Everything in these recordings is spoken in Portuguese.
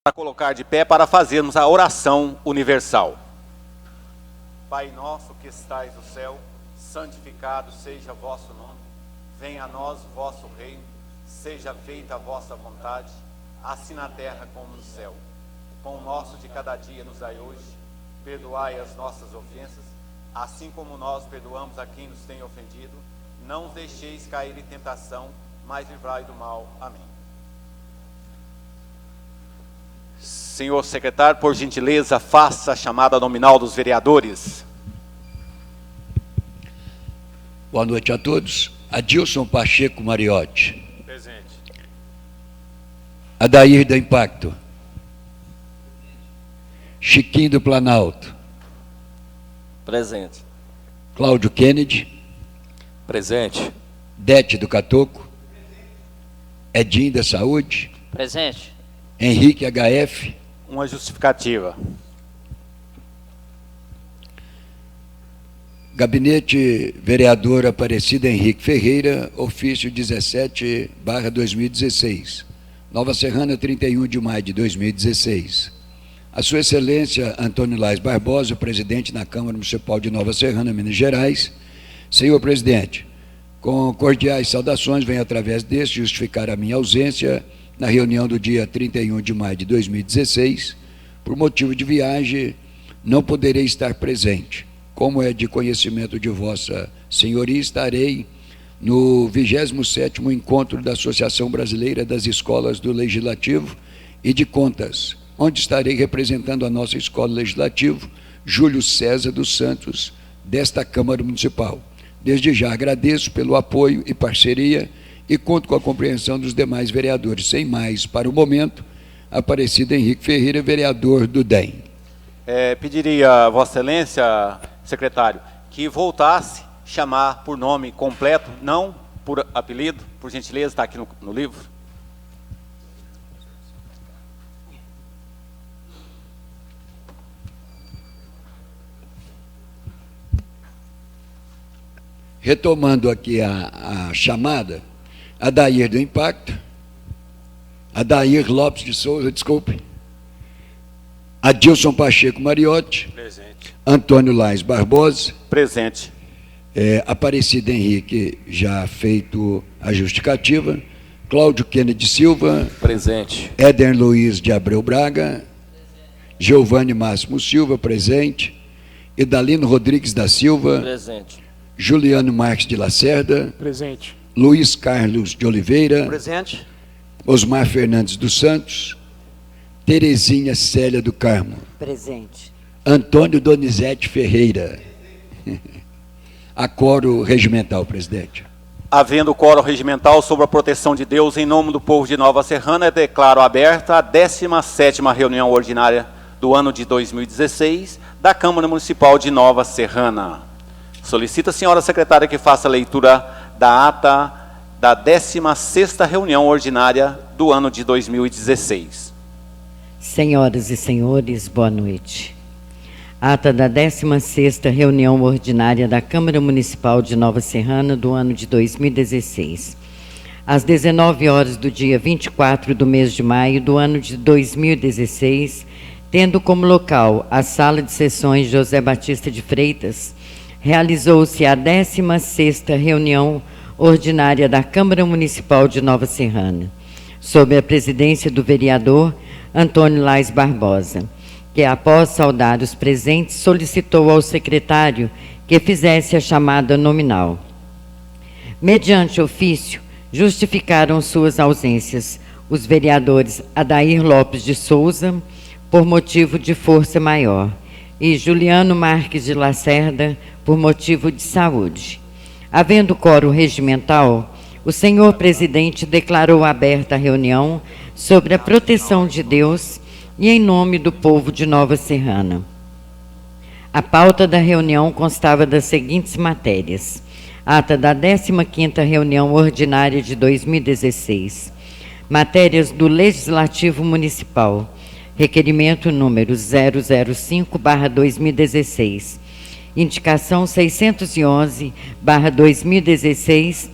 Para colocar de pé para fazermos a oração universal. Pai nosso que estais no céu, santificado seja o vosso nome. Venha a nós o vosso reino, seja feita a vossa vontade, assim na terra como no céu. O pão nosso de cada dia nos dai hoje, perdoai as nossas ofensas, assim como nós perdoamos a quem nos tem ofendido. Não os deixeis cair em tentação, mas livrai do mal. Amém. Senhor secretário, por gentileza, faça a chamada nominal dos vereadores. Boa noite a todos. Adilson Pacheco Mariotti. Presente. Adair da Impacto. Chiquinho do Planalto. Presente. Cláudio Kennedy. Presente. Dete do Catoco. Edinho da Saúde. Presente. Henrique HF. Uma justificativa. Gabinete Vereador Aparecida Henrique Ferreira, ofício 17/2016. Nova Serrana, 31 de maio de 2016. A Sua Excelência Antônio Lais Barbosa, presidente na Câmara Municipal de Nova Serrana, Minas Gerais. Senhor presidente, com cordiais saudações, venho através deste justificar a minha ausência na reunião do dia 31 de maio de 2016, por motivo de viagem, não poderei estar presente. Como é de conhecimento de Vossa Senhoria, estarei no 27º Encontro da Associação Brasileira das Escolas do Legislativo e de Contas, onde estarei representando a nossa Escola Legislativa, Júlio César dos Santos, desta Câmara Municipal. Desde já agradeço pelo apoio e parceria e conto com a compreensão dos demais vereadores. Sem mais, para o momento, Aparecido Henrique Ferreira, vereador do DEM. Pediria a Vossa Excelência, secretário, que voltasse a chamar por nome completo, não por apelido, por gentileza, está aqui no livro. Retomando aqui a chamada, Adair do Impacto, Adair Lopes de Souza, desculpe, Adilson Pacheco Mariotti, Presente. Antônio Lais Barbosa, Presente. Aparecido Henrique, já feito a justificativa, Cláudio Kennedy Silva, Presente. Éder Luiz de Abreu Braga, Giovanni Máximo Silva, presente, Idalino Rodrigues da Silva, Presente. Juliano Marques de Lacerda, Presente. Luiz Carlos de Oliveira, Presente. Osmar Fernandes dos Santos, Terezinha Célia do Carmo, Presente. Antônio Donizete Ferreira. A coro regimental, presidente. Havendo quórum regimental sobre a proteção de Deus, em nome do povo de Nova Serrana, declaro aberta a 17ª reunião ordinária do ano de 2016 da Câmara Municipal de Nova Serrana. Solicito a senhora secretária que faça a leitura da ata da 16ª reunião ordinária do ano de 2016. Senhoras e senhores, boa noite. Ata da 16ª reunião ordinária da Câmara Municipal de Nova Serrana do ano de 2016. Às 19 horas do dia 24 do mês de maio do ano de 2016, tendo como local a Sala de Sessões José Batista de Freitas, realizou-se a 16ª reunião ordinária da Câmara Municipal de Nova Serrana, sob a presidência do vereador Antônio Lais Barbosa, que, após saudar os presentes, solicitou ao secretário que fizesse a chamada nominal. Mediante ofício, justificaram suas ausências os vereadores Adair Lopes de Souza, por motivo de força maior, e Juliano Marques de Lacerda, por motivo de saúde. Havendo quórum regimental, o senhor presidente declarou aberta a reunião sobre a proteção de Deus e em nome do povo de Nova Serrana. A pauta da reunião constava das seguintes matérias: ata da 15ª reunião ordinária de 2016, matérias do Legislativo Municipal, requerimento número 005/2016, indicação 611/2016,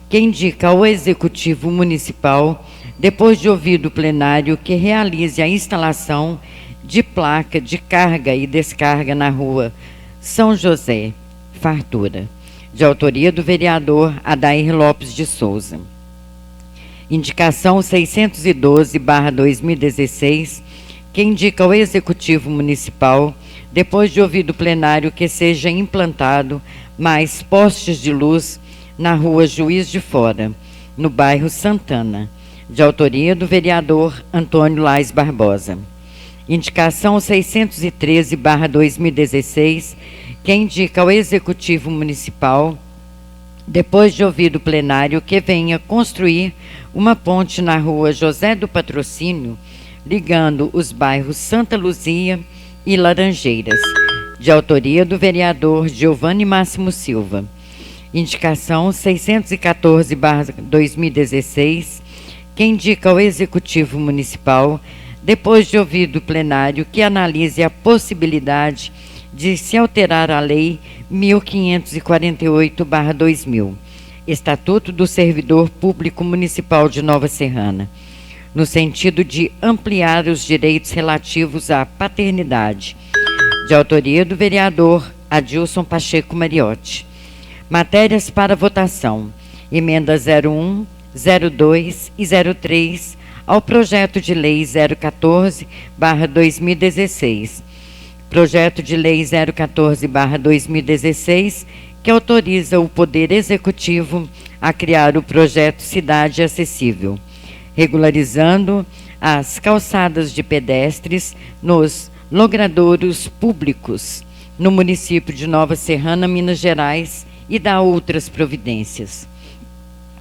que indica ao Executivo Municipal depois de ouvido o plenário, que realize a instalação de placa de carga e descarga na rua São José, Fartura, de autoria do vereador Adair Lopes de Souza. Indicação 612/2016, que indica ao Executivo Municipal, depois de ouvido o plenário, que seja implantado mais postes de luz na rua Juiz de Fora, no bairro Santana, de autoria do vereador Antônio Lais Barbosa. Indicação 613/2016, que indica ao Executivo Municipal, depois de ouvido o plenário, que venha construir uma ponte na rua José do Patrocínio, ligando os bairros Santa Luzia e Laranjeiras, de autoria do vereador Giovanni Máximo Silva. Indicação 614/2016, que indica ao Executivo Municipal, depois de ouvido o plenário, que analise a possibilidade de se alterar a Lei 1548/2000, Estatuto do Servidor Público Municipal de Nova Serrana, no sentido de ampliar os direitos relativos à paternidade, de autoria do vereador Adilson Pacheco Mariotti. Matérias para votação: emenda 01, 02 e 03 ao projeto de lei 014/2016. Projeto de lei 014/2016, que autoriza o Poder Executivo a criar o projeto Cidade Acessível, regularizando as calçadas de pedestres nos logradouros públicos no município de Nova Serrana, Minas Gerais, e dá outras providências.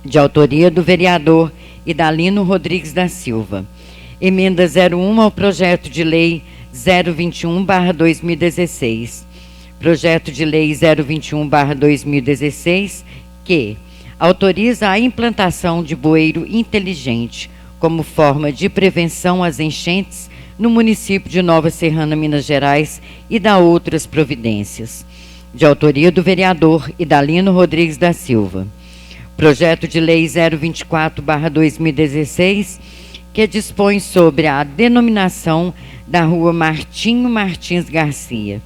De autoria do vereador Idalino Rodrigues da Silva. Emenda 01 ao projeto de lei 021/2016. Projeto de lei 021/2016, que autoriza a implantação de bueiro inteligente como forma de prevenção às enchentes no município de Nova Serrana, Minas Gerais, e dá outras providências. De autoria do vereador Idalino Rodrigues da Silva. Projeto de lei 024/2016, que dispõe sobre a denominação da rua Martinho Martins Garcia,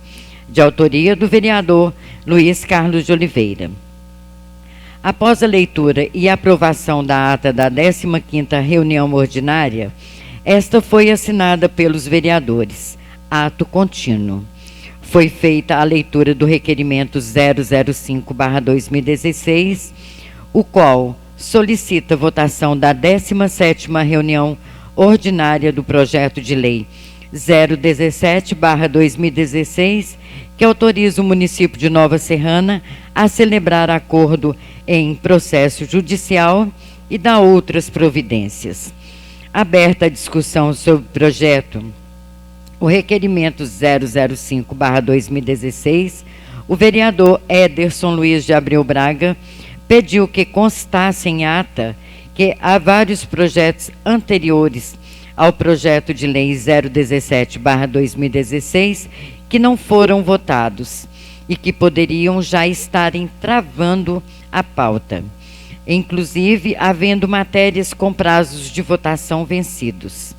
de autoria do vereador Luiz Carlos de Oliveira. Após a leitura e aprovação da ata da 15ª reunião ordinária, esta foi assinada pelos vereadores. Ato contínuo. Foi feita a leitura do requerimento 005/2016, o qual solicita votação da 17ª reunião ordinária do projeto de lei 017/2016, que autoriza o município de Nova Serrana a celebrar acordo em processo judicial e dá outras providências. Aberta a discussão sobre o projeto, o requerimento 005/2016, o vereador Ederson Luiz de Abreu Braga pediu que constasse em ata que há vários projetos anteriores ao projeto de lei 017/2016 que não foram votados e que poderiam já estarem travando a pauta, inclusive havendo matérias com prazos de votação vencidos.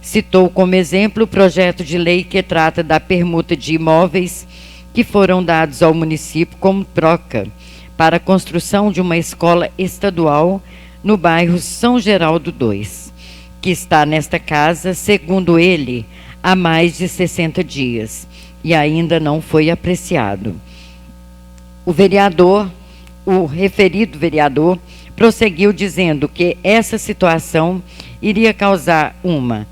Citou como exemplo o projeto de lei que trata da permuta de imóveis que foram dados ao município como troca para a construção de uma escola estadual no bairro São Geraldo II, que está nesta casa, segundo ele, há mais de 60 dias e ainda não foi apreciado. O referido vereador prosseguiu dizendo que essa situação iria causar uma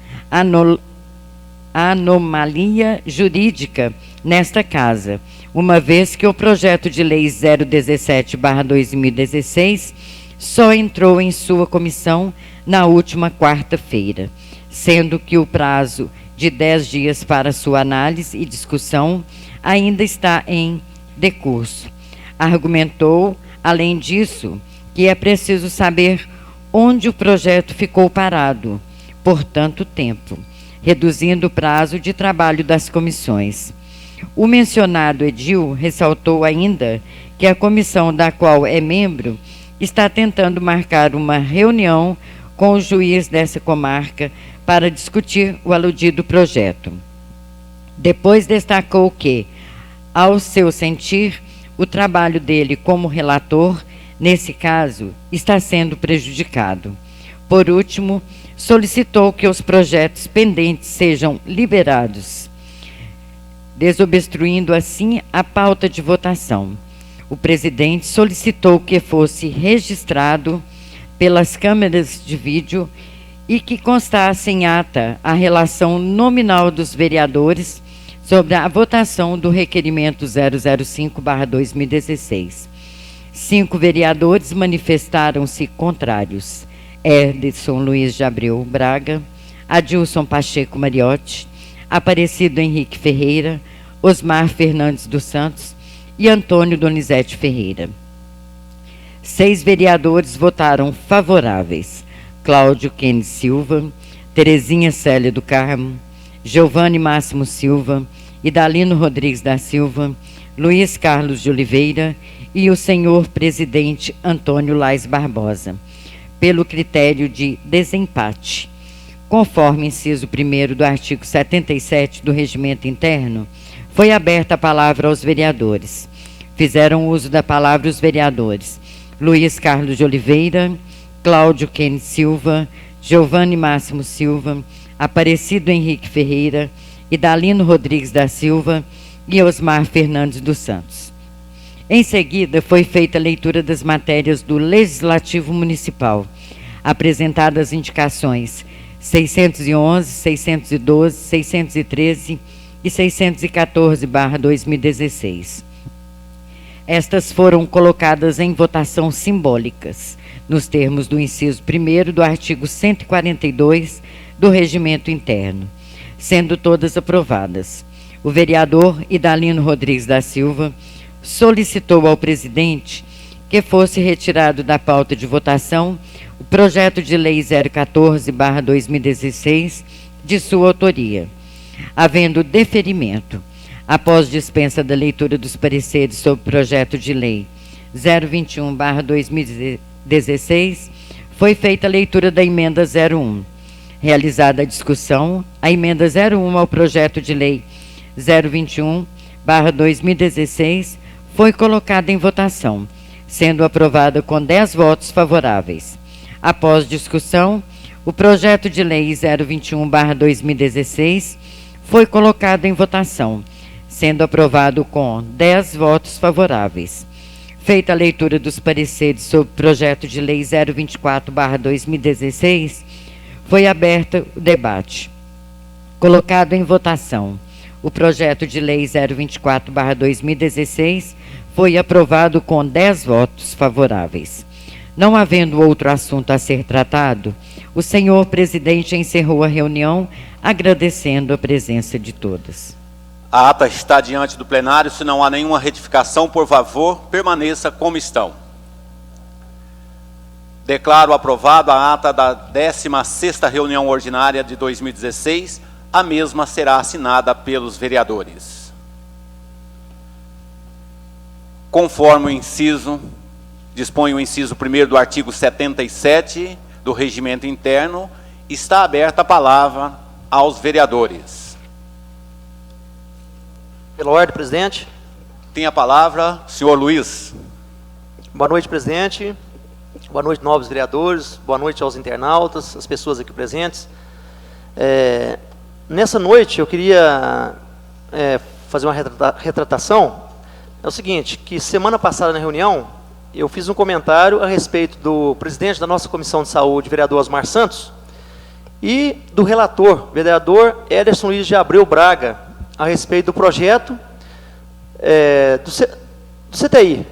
anomalia jurídica nesta casa, uma vez que o projeto de lei 017/2016 só entrou em sua comissão na última quarta-feira, sendo que o prazo de 10 dias para sua análise e discussão ainda está em decurso. Argumentou, além disso, que é preciso saber onde o projeto ficou parado por tanto tempo, reduzindo o prazo de trabalho das comissões. O mencionado edil ressaltou ainda que a comissão da qual é membro está tentando marcar uma reunião com o juiz dessa comarca para discutir o aludido projeto. Depois destacou que, ao seu sentir, o trabalho dele como relator, nesse caso, está sendo prejudicado. Por último, solicitou que os projetos pendentes sejam liberados, desobstruindo assim a pauta de votação. O presidente solicitou que fosse registrado pelas câmeras de vídeo e que constasse em ata a relação nominal dos vereadores sobre a votação do requerimento 005/2016. 5 vereadores manifestaram-se contrários: Ederson Luiz de Abreu Braga, Adilson Pacheco Mariotti, Aparecido Henrique Ferreira, Osmar Fernandes dos Santos e Antônio Donizete Ferreira. 6 vereadores votaram favoráveis: Cláudio Kennedy Silva, Terezinha Célia do Carmo, Giovanni Máximo Silva, Idalino Rodrigues da Silva, Luiz Carlos de Oliveira e o senhor presidente Antônio Lais Barbosa, pelo critério de desempate. Conforme inciso 1º do artigo 77 do Regimento Interno, foi aberta a palavra aos vereadores. Fizeram uso da palavra os vereadores Luiz Carlos de Oliveira, Cláudio Kennedy Silva, Giovanni Máximo Silva, Aparecido Henrique Ferreira, Idalino Rodrigues da Silva e Osmar Fernandes dos Santos. Em seguida, foi feita a leitura das matérias do Legislativo Municipal, apresentadas indicações 611, 612, 613 e 614/2016. Estas foram colocadas em votação simbólicas, nos termos do inciso 1º do artigo 142 do Regimento Interno, sendo todas aprovadas. O vereador Idalino Rodrigues da Silva solicitou ao presidente que fosse retirado da pauta de votação o projeto de lei 014/2016 de sua autoria. Havendo deferimento, após dispensa da leitura dos pareceres sobre o projeto de lei 021/2016, foi feita a leitura da emenda 01. Realizada a discussão, a emenda 01 ao projeto de lei 021/2016 foi colocada em votação, sendo aprovada com 10 votos favoráveis. Após discussão, o projeto de lei 021/2016 foi colocado em votação, sendo aprovado com 10 votos favoráveis. Feita a leitura dos pareceres sobre o projeto de lei 024/2016, foi aberto o debate. Colocado em votação, o projeto de lei 024/2016 foi aprovado com 10 votos favoráveis. Não havendo outro assunto a ser tratado, o senhor presidente encerrou a reunião, agradecendo a presença de todos. A ata está diante do plenário. Se não há nenhuma retificação, por favor, permaneça como estão. Declaro aprovado a ata da 16ª reunião ordinária de 2016. A mesma será assinada pelos vereadores. Conforme o inciso, dispõe o inciso 1º do artigo 77 do Regimento Interno, está aberta a palavra aos vereadores. Pela ordem, presidente. Tem a palavra o senhor Luiz. Boa noite, presidente. Boa noite, novos vereadores. Boa noite aos internautas, as pessoas aqui presentes. Nessa noite, eu queria fazer uma retratação. É o seguinte, que semana passada na reunião, eu fiz um comentário a respeito do presidente da nossa Comissão de Saúde, vereador Osmar Santos, e do relator, vereador Ederson Luiz de Abreu Braga, a respeito do projeto do CTI,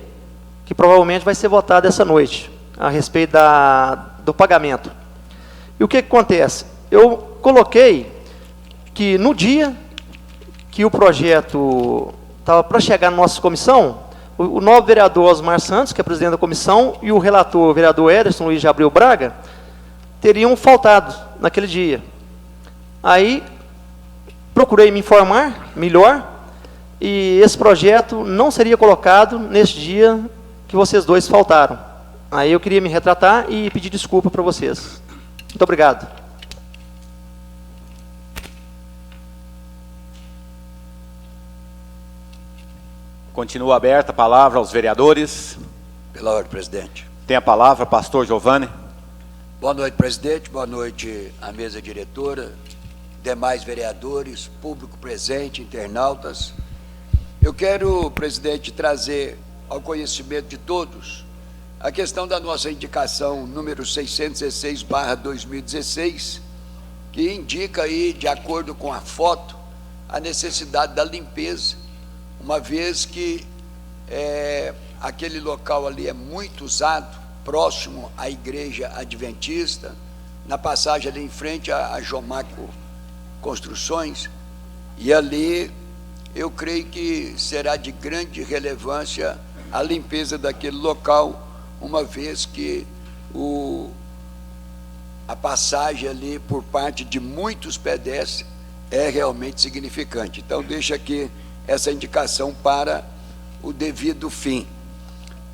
que provavelmente vai ser votado essa noite, a respeito do pagamento. E o que acontece? Eu coloquei que no dia que o projeto estava para chegar na nossa comissão, o novo vereador Osmar Santos, que é presidente da comissão, e o relator, o vereador Ederson Luiz de Abreu Braga, teriam faltado naquele dia. Aí, procurei me informar melhor, e esse projeto não seria colocado nesse dia que vocês dois faltaram. Aí eu queria me retratar e pedir desculpa para vocês. Muito obrigado. Continua aberta a palavra aos vereadores. Pela ordem, presidente. Tem a palavra, pastor Giovanni. Boa noite, presidente. Boa noite à mesa diretora, demais vereadores, público presente, internautas. Eu quero, presidente, trazer ao conhecimento de todos a questão da nossa indicação número 616/2016, que indica aí, de acordo com a foto, a necessidade da limpeza, uma vez que aquele local ali é muito usado, próximo à igreja adventista, na passagem ali em frente à Jomaco Construções, e ali eu creio que será de grande relevância a limpeza daquele local, uma vez que a passagem ali por parte de muitos pedestres é realmente significante. Então deixa aqui essa indicação para o devido fim.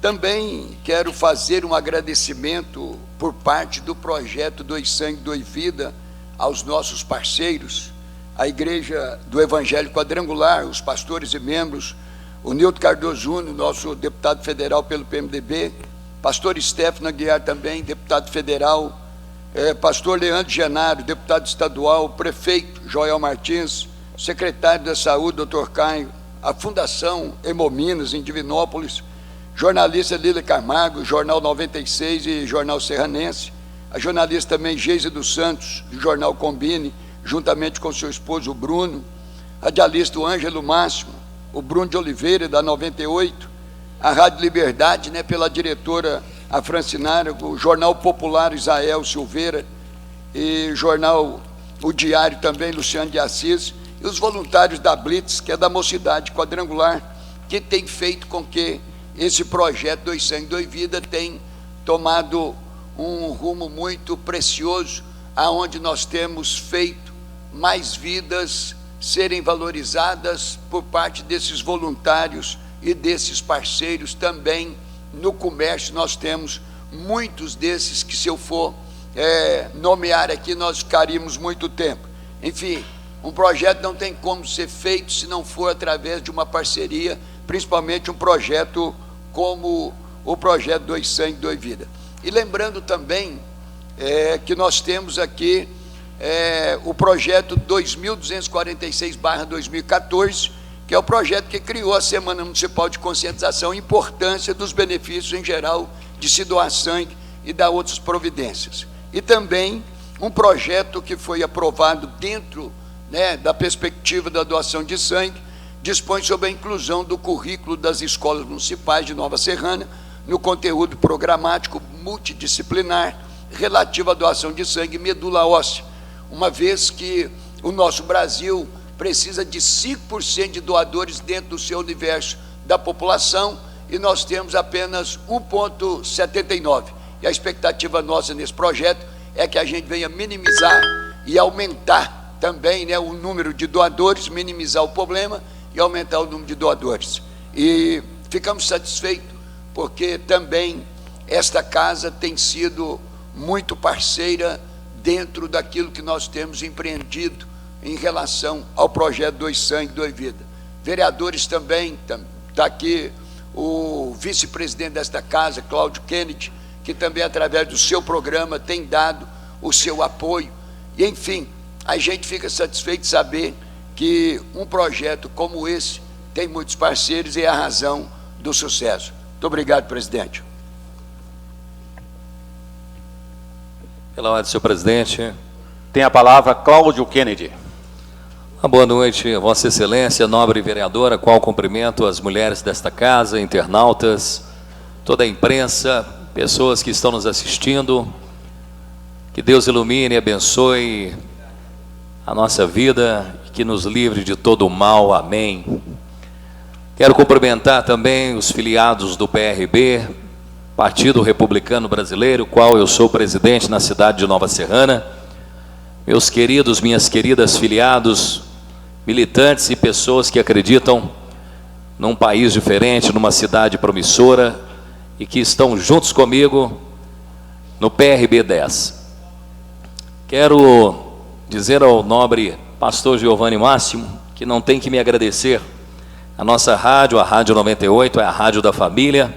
Também quero fazer um agradecimento por parte do projeto Doe Sangue, Doe Vida aos nossos parceiros, a Igreja do Evangelho Quadrangular, os pastores e membros, o Nilton Cardoso Júnior, nosso deputado federal pelo PMDB, pastor Stefano Aguiar também, deputado federal, pastor Leandro Genaro, deputado estadual, prefeito Joel Martins, secretário da Saúde, doutor Caio, a Fundação Hemominas, em Divinópolis, jornalista Lília Camargo, Jornal 96 e Jornal Serranense, a jornalista também Geise dos Santos, do Jornal Combine, juntamente com seu esposo, o Bruno, a radialista Ângelo Máximo, o Bruno de Oliveira, da 98, a Rádio Liberdade, pela diretora a Francinara, o Jornal Popular Isael Silveira, e Jornal O Diário também, Luciano de Assis, e os voluntários da Blitz, que é da Mocidade Quadrangular, que tem feito com que esse projeto Doe Sangue, Doe Vida tem tomado um rumo muito precioso, aonde nós temos feito mais vidas serem valorizadas por parte desses voluntários e desses parceiros. Também no comércio nós temos muitos desses que, se eu for nomear aqui, nós ficaríamos muito tempo. Enfim, um projeto não tem como ser feito se não for através de uma parceria, principalmente um projeto como o projeto Doe Sangue, Doe Vida. E lembrando também que nós temos aqui o projeto 2246/2014, que é o projeto que criou a Semana Municipal de Conscientização e Importância dos benefícios em geral de se doar sangue e dar outras providências. E também um projeto que foi aprovado dentro da perspectiva da doação de sangue, dispõe sobre a inclusão do currículo das escolas municipais de Nova Serrana no conteúdo programático multidisciplinar relativo à doação de sangue e medula óssea, uma vez que o nosso Brasil precisa de 5% de doadores dentro do seu universo da população, e nós temos apenas 1,79. E a expectativa nossa nesse projeto é que a gente venha minimizar e aumentar também o número de doadores, minimizar o problema e aumentar o número de doadores. E ficamos satisfeitos porque também esta casa tem sido muito parceira dentro daquilo que nós temos empreendido em relação ao projeto Doe Sangue, Doe Vida. Vereadores também, está aqui o vice-presidente desta casa, Cláudio Kennedy, que também através do seu programa tem dado o seu apoio. E enfim, a gente fica satisfeito de saber que um projeto como esse tem muitos parceiros e é a razão do sucesso. Muito obrigado, presidente. Pela ordem, senhor presidente. Tem a palavra Cláudio Kennedy. Boa noite, Vossa Excelência, nobre vereadora, qual cumprimento as mulheres desta casa, internautas, toda a imprensa, pessoas que estão nos assistindo. Que Deus ilumine e abençoe a nossa vida e que nos livre de todo o mal. Amém. Quero cumprimentar também os filiados do PRB, Partido Republicano Brasileiro, qual eu sou presidente na cidade de Nova Serrana. Meus queridos, minhas queridas filiados, militantes e pessoas que acreditam num país diferente, numa cidade promissora e que estão juntos comigo no PRB 10. Quero dizer ao nobre pastor Giovanni Máximo que não tem que me agradecer. A nossa rádio, a Rádio 98, é a rádio da família,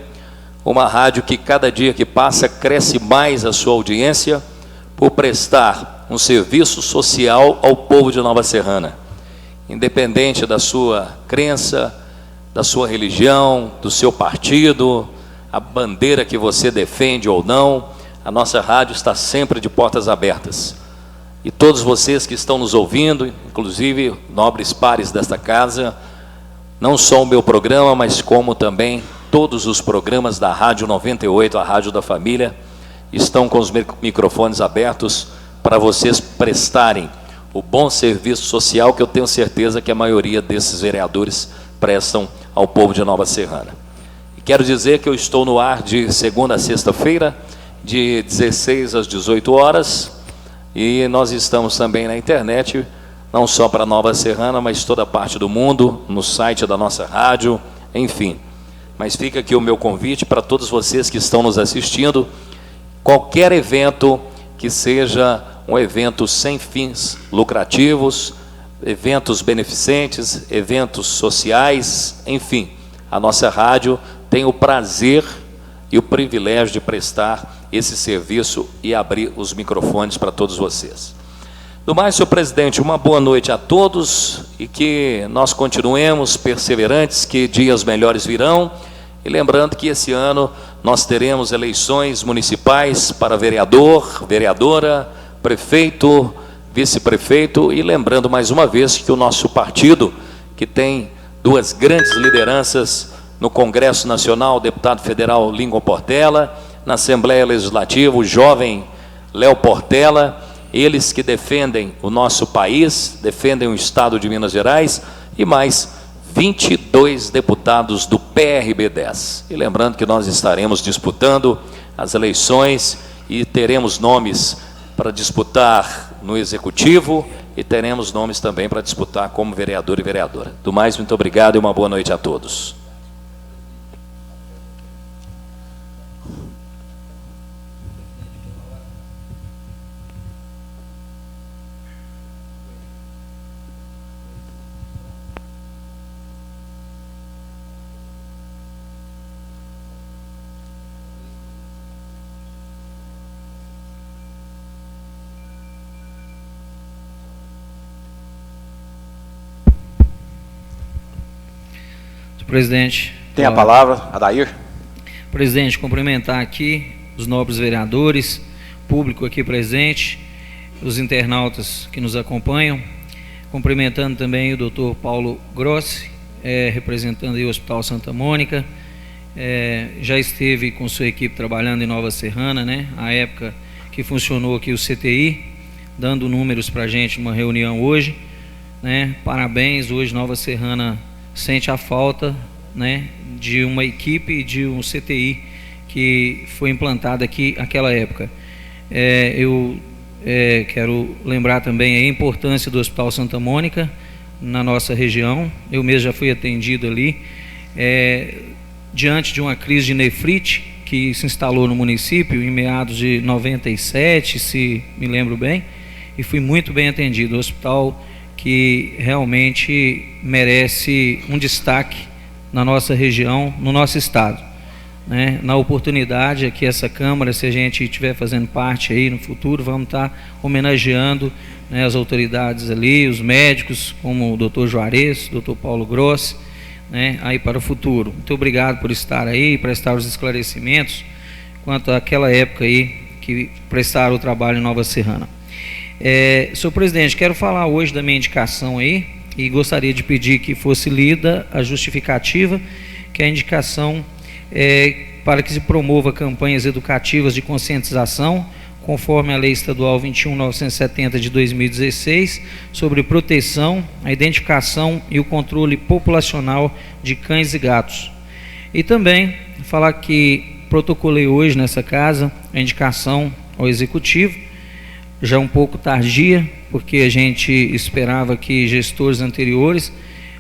uma rádio que cada dia que passa cresce mais a sua audiência por prestar um serviço social ao povo de Nova Serrana. Independente da sua crença, da sua religião, do seu partido, a bandeira que você defende ou não, a nossa rádio está sempre de portas abertas. E todos vocês que estão nos ouvindo, inclusive nobres pares desta casa, não só o meu programa, mas como também todos os programas da Rádio 98, a Rádio da Família, estão com os microfones abertos para vocês prestarem o bom serviço social que eu tenho certeza que a maioria desses vereadores prestam ao povo de Nova Serrana. E quero dizer que eu estou no ar de segunda a sexta-feira, de 16 às 18 horas, e nós estamos também na internet, não só para Nova Serrana, mas toda parte do mundo, no site da nossa rádio, enfim. Mas fica aqui o meu convite para todos vocês que estão nos assistindo. Qualquer evento que seja um evento sem fins lucrativos, eventos beneficentes, eventos sociais, enfim, a nossa rádio tem o prazer e o privilégio de prestar esse serviço e abrir os microfones para todos vocês. Do mais, senhor presidente, uma boa noite a todos e que nós continuemos perseverantes, que dias melhores virão. E lembrando que esse ano nós teremos eleições municipais para vereador, vereadora, prefeito, vice-prefeito, e lembrando mais uma vez que o nosso partido, que tem duas grandes lideranças no Congresso Nacional, o deputado federal Lincoln Portela, na Assembleia Legislativa, o jovem Léo Portela, eles que defendem o nosso país, defendem o Estado de Minas Gerais, e mais 22 deputados do PRB10. E lembrando que nós estaremos disputando as eleições e teremos nomes para disputar no Executivo e teremos nomes também para disputar como vereador e vereadora. Do mais, muito obrigado e uma boa noite a todos. Presidente. Tem a palavra, Adair. Presidente, cumprimentar aqui os nobres vereadores, público aqui presente, os internautas que nos acompanham, cumprimentando também o doutor Paulo Grossi, representando aí o Hospital Santa Mônica, já esteve com sua equipe trabalhando em Nova Serrana, né, a época que funcionou aqui o CTI, dando números para a gente numa reunião hoje, né, parabéns, hoje Nova Serrana sente a falta, né, de uma equipe e de um CTI que foi implantado aqui naquela época. Eu quero lembrar também a importância do Hospital Santa Mônica na nossa região. Eu mesmo já fui atendido ali, diante de uma crise de nefrite que se instalou no município em meados de 97, se me lembro bem, e fui muito bem atendido. O hospital que realmente merece um destaque na nossa região, no nosso estado, né? Na oportunidade aqui essa Câmara, se a gente estiver fazendo parte aí no futuro, vamos estar homenageando, né, as autoridades ali, os médicos, como o doutor Juarez, doutor Paulo Grossi, né, aí para o futuro. Muito obrigado por estar aí, prestar os esclarecimentos quanto àquela época aí que prestaram o trabalho em Nova Serrana. Senhor presidente, quero falar hoje da minha indicação aí e gostaria de pedir que fosse lida a justificativa, que a indicação para que se promova campanhas educativas de conscientização, conforme a Lei Estadual 21.970 de 2016, sobre proteção, a identificação e o controle populacional de cães e gatos. E também falar que protocolei hoje nessa casa a indicação ao Executivo, já um pouco tardia, porque a gente esperava que gestores anteriores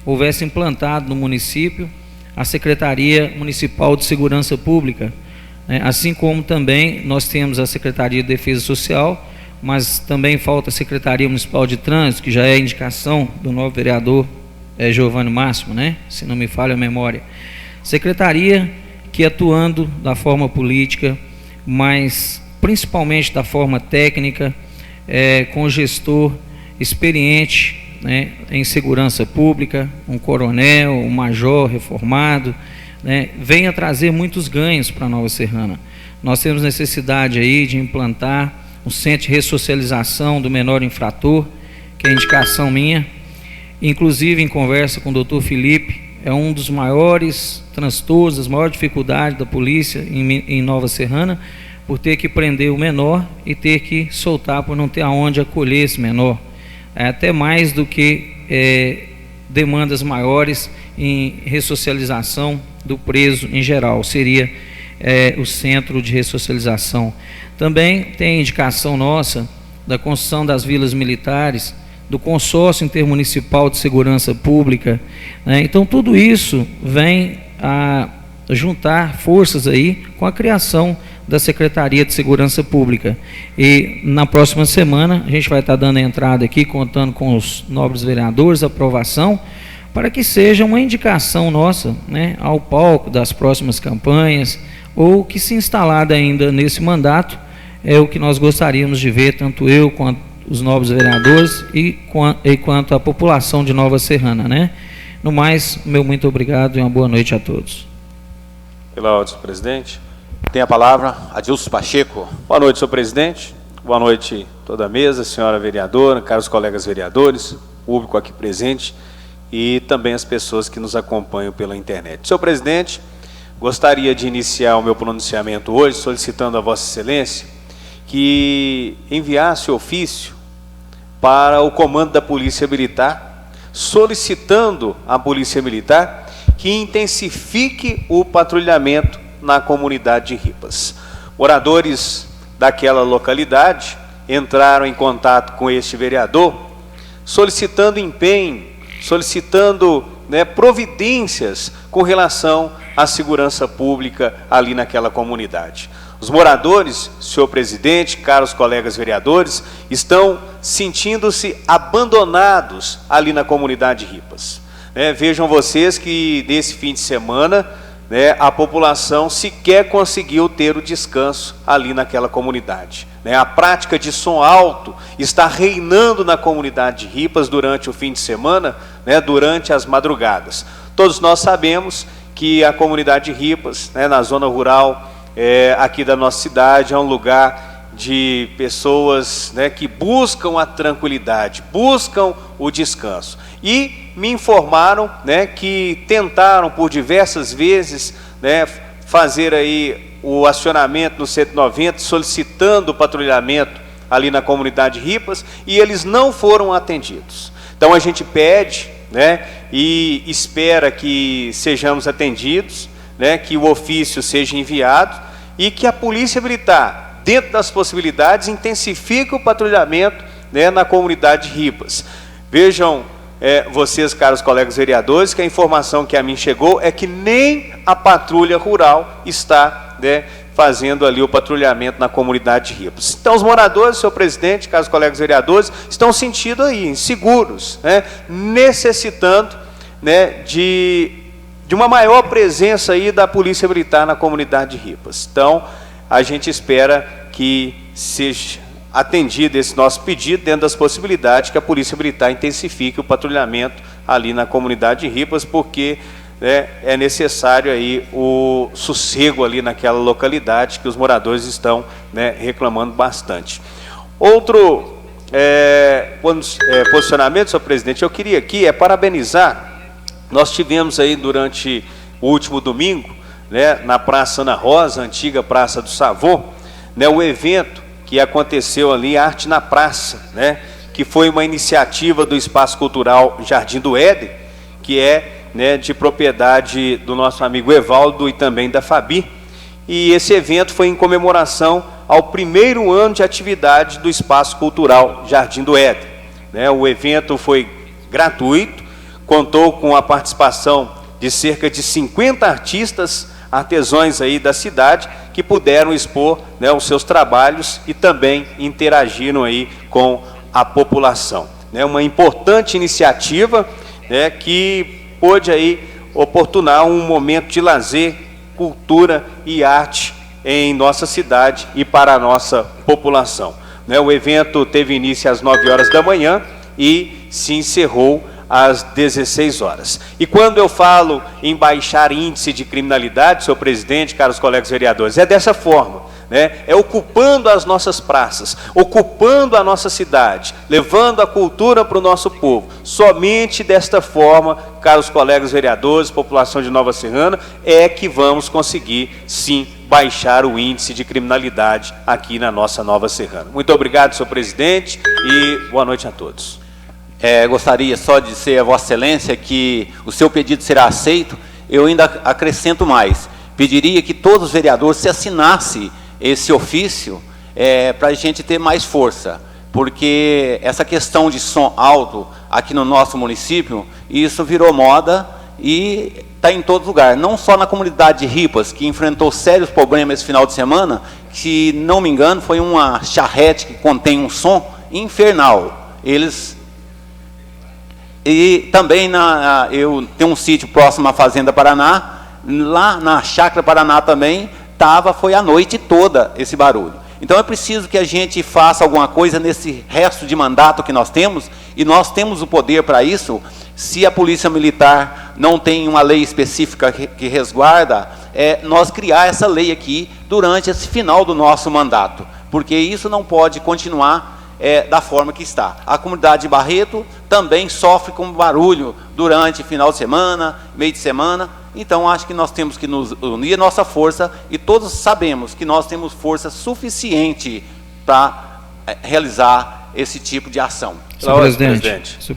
houvessem implantado no município a Secretaria Municipal de Segurança Pública, né? Assim como também nós temos a Secretaria de Defesa Social, mas também falta a Secretaria Municipal de Trânsito, que já é indicação do novo vereador Giovanni Máximo, né? Se não me falha a memória. Secretaria que, atuando da forma política, mas principalmente da forma técnica, com gestor experiente, né, em segurança pública, um coronel, um major reformado, né, venha trazer muitos ganhos para Nova Serrana. Nós temos necessidade aí de implantar um centro de ressocialização do menor infrator, que é indicação minha, inclusive em conversa com o doutor Felipe, é um dos maiores transtornos, das maiores dificuldades da polícia em Nova Serrana, por ter que prender o menor e ter que soltar por não ter aonde acolher esse menor. Até mais do que demandas maiores em ressocialização do preso em geral, seria o centro de ressocialização. Também tem indicação nossa da construção das vilas militares, do consórcio intermunicipal de segurança pública, né? Então tudo isso vem a juntar forças aí com a criação da Secretaria de Segurança Pública. E na próxima semana a gente vai estar dando a entrada aqui, contando com os nobres vereadores, a aprovação, para que seja uma indicação nossa, né, ao palco das próximas campanhas, ou que, se instalada ainda nesse mandato, é o que nós gostaríamos de ver, tanto eu quanto os nobres vereadores e quanto a população de Nova Serrana, né? No mais, meu muito obrigado e uma boa noite a todos. Pela ordem, senhor presidente. Tem a palavra Adilson Pacheco. Boa noite, senhor presidente. Boa noite toda a mesa, senhora vereadora, caros colegas vereadores, público aqui presente e também as pessoas que nos acompanham pela internet. Senhor presidente, gostaria de iniciar o meu pronunciamento hoje solicitando a Vossa Excelência que enviasse ofício para o comando da Polícia Militar, solicitando à Polícia Militar que intensifique o patrulhamento na comunidade de Ripas. Moradores daquela localidade entraram em contato com este vereador, solicitando empenho, solicitando, né, providências com relação à segurança pública ali naquela comunidade. Os moradores, senhor presidente, caros colegas vereadores, estão sentindo-se abandonados ali na comunidade de Ripas. Vejam vocês que nesse fim de semana, a população sequer conseguiu ter o descanso ali naquela comunidade. A prática de som alto está reinando na comunidade de Ripas durante o fim de semana, durante as madrugadas. Todos nós sabemos que a comunidade de Ripas, na zona rural aqui da nossa cidade, é um lugar de pessoas, que buscam a tranquilidade, buscam o descanso. E me informaram, que tentaram por diversas vezes, fazer aí o acionamento no 190, solicitando o patrulhamento ali na comunidade de Ripas, e eles não foram atendidos. Então a gente pede, e espera que sejamos atendidos, que o ofício seja enviado e que a Polícia Militar, dentro das possibilidades, intensifique o patrulhamento, na comunidade de Ripas. Vejam vocês, caros colegas vereadores, que a informação que a mim chegou é que nem a patrulha rural está, fazendo ali o patrulhamento na comunidade de Ripas. Então, os moradores, senhor presidente, caros colegas vereadores, estão sentindo aí inseguros, necessitando, de uma maior presença aí da Polícia Militar na comunidade de Ripas. Então, a gente espera que seja atendido esse nosso pedido, dentro das possibilidades, que a Polícia Militar intensifique o patrulhamento ali na comunidade de Ripas, porque é necessário aí o sossego ali naquela localidade, que os moradores estão, reclamando bastante. Outro posicionamento, senhor presidente, eu queria aqui parabenizar. Nós tivemos aí durante o último domingo, na Praça Ana Rosa, antiga Praça do Savô, o evento que aconteceu ali, Arte na Praça, que foi uma iniciativa do Espaço Cultural Jardim do Éden, que é, de propriedade do nosso amigo Evaldo e também da Fabi. E esse evento foi em comemoração ao primeiro ano de atividade do Espaço Cultural Jardim do Éden. O evento foi gratuito, contou com a participação de cerca de 50 artistas artesãos aí da cidade que puderam expor, né, os seus trabalhos e também interagiram aí com a população. Né, uma importante iniciativa, né, que pôde aí oportunar um momento de lazer, cultura e arte em nossa cidade e para a nossa população. Né, o evento teve início às 9 horas da manhã e se encerrou às 16 horas. E quando eu falo em baixar índice de criminalidade, senhor presidente, caros colegas vereadores, é dessa forma, né? É ocupando as nossas praças, ocupando a nossa cidade, levando a cultura para o nosso povo. Somente desta forma, caros colegas vereadores, população de Nova Serrana, é que vamos conseguir, sim, baixar o índice de criminalidade aqui na nossa Nova Serrana. Muito obrigado, senhor presidente, e boa noite a todos. Gostaria só de dizer a Vossa Excelência que o seu pedido será aceito. Eu ainda acrescento mais. Pediria que todos os vereadores se assinassem esse ofício para a gente ter mais força, porque essa questão de som alto aqui no nosso município, isso virou moda e está em todo lugar. Não só na comunidade de Ripas, que enfrentou sérios problemas esse final de semana, que, não me engano, foi uma charrete que contém um som infernal. E também eu tenho um sítio próximo à Fazenda Paraná, lá na Chácara Paraná também, foi a noite toda esse barulho. Então é preciso que a gente faça alguma coisa nesse resto de mandato que nós temos, e nós temos o poder para isso. Se a Polícia Militar não tem uma lei específica que resguarda, nós criar essa lei aqui durante esse final do nosso mandato, porque isso não pode continuar da forma que está. A comunidade de Barreto também sofre com barulho durante final de semana, meio de semana. Então acho que nós temos que nos unir a nossa força, e todos sabemos que nós temos força suficiente para realizar esse tipo de ação. Senhor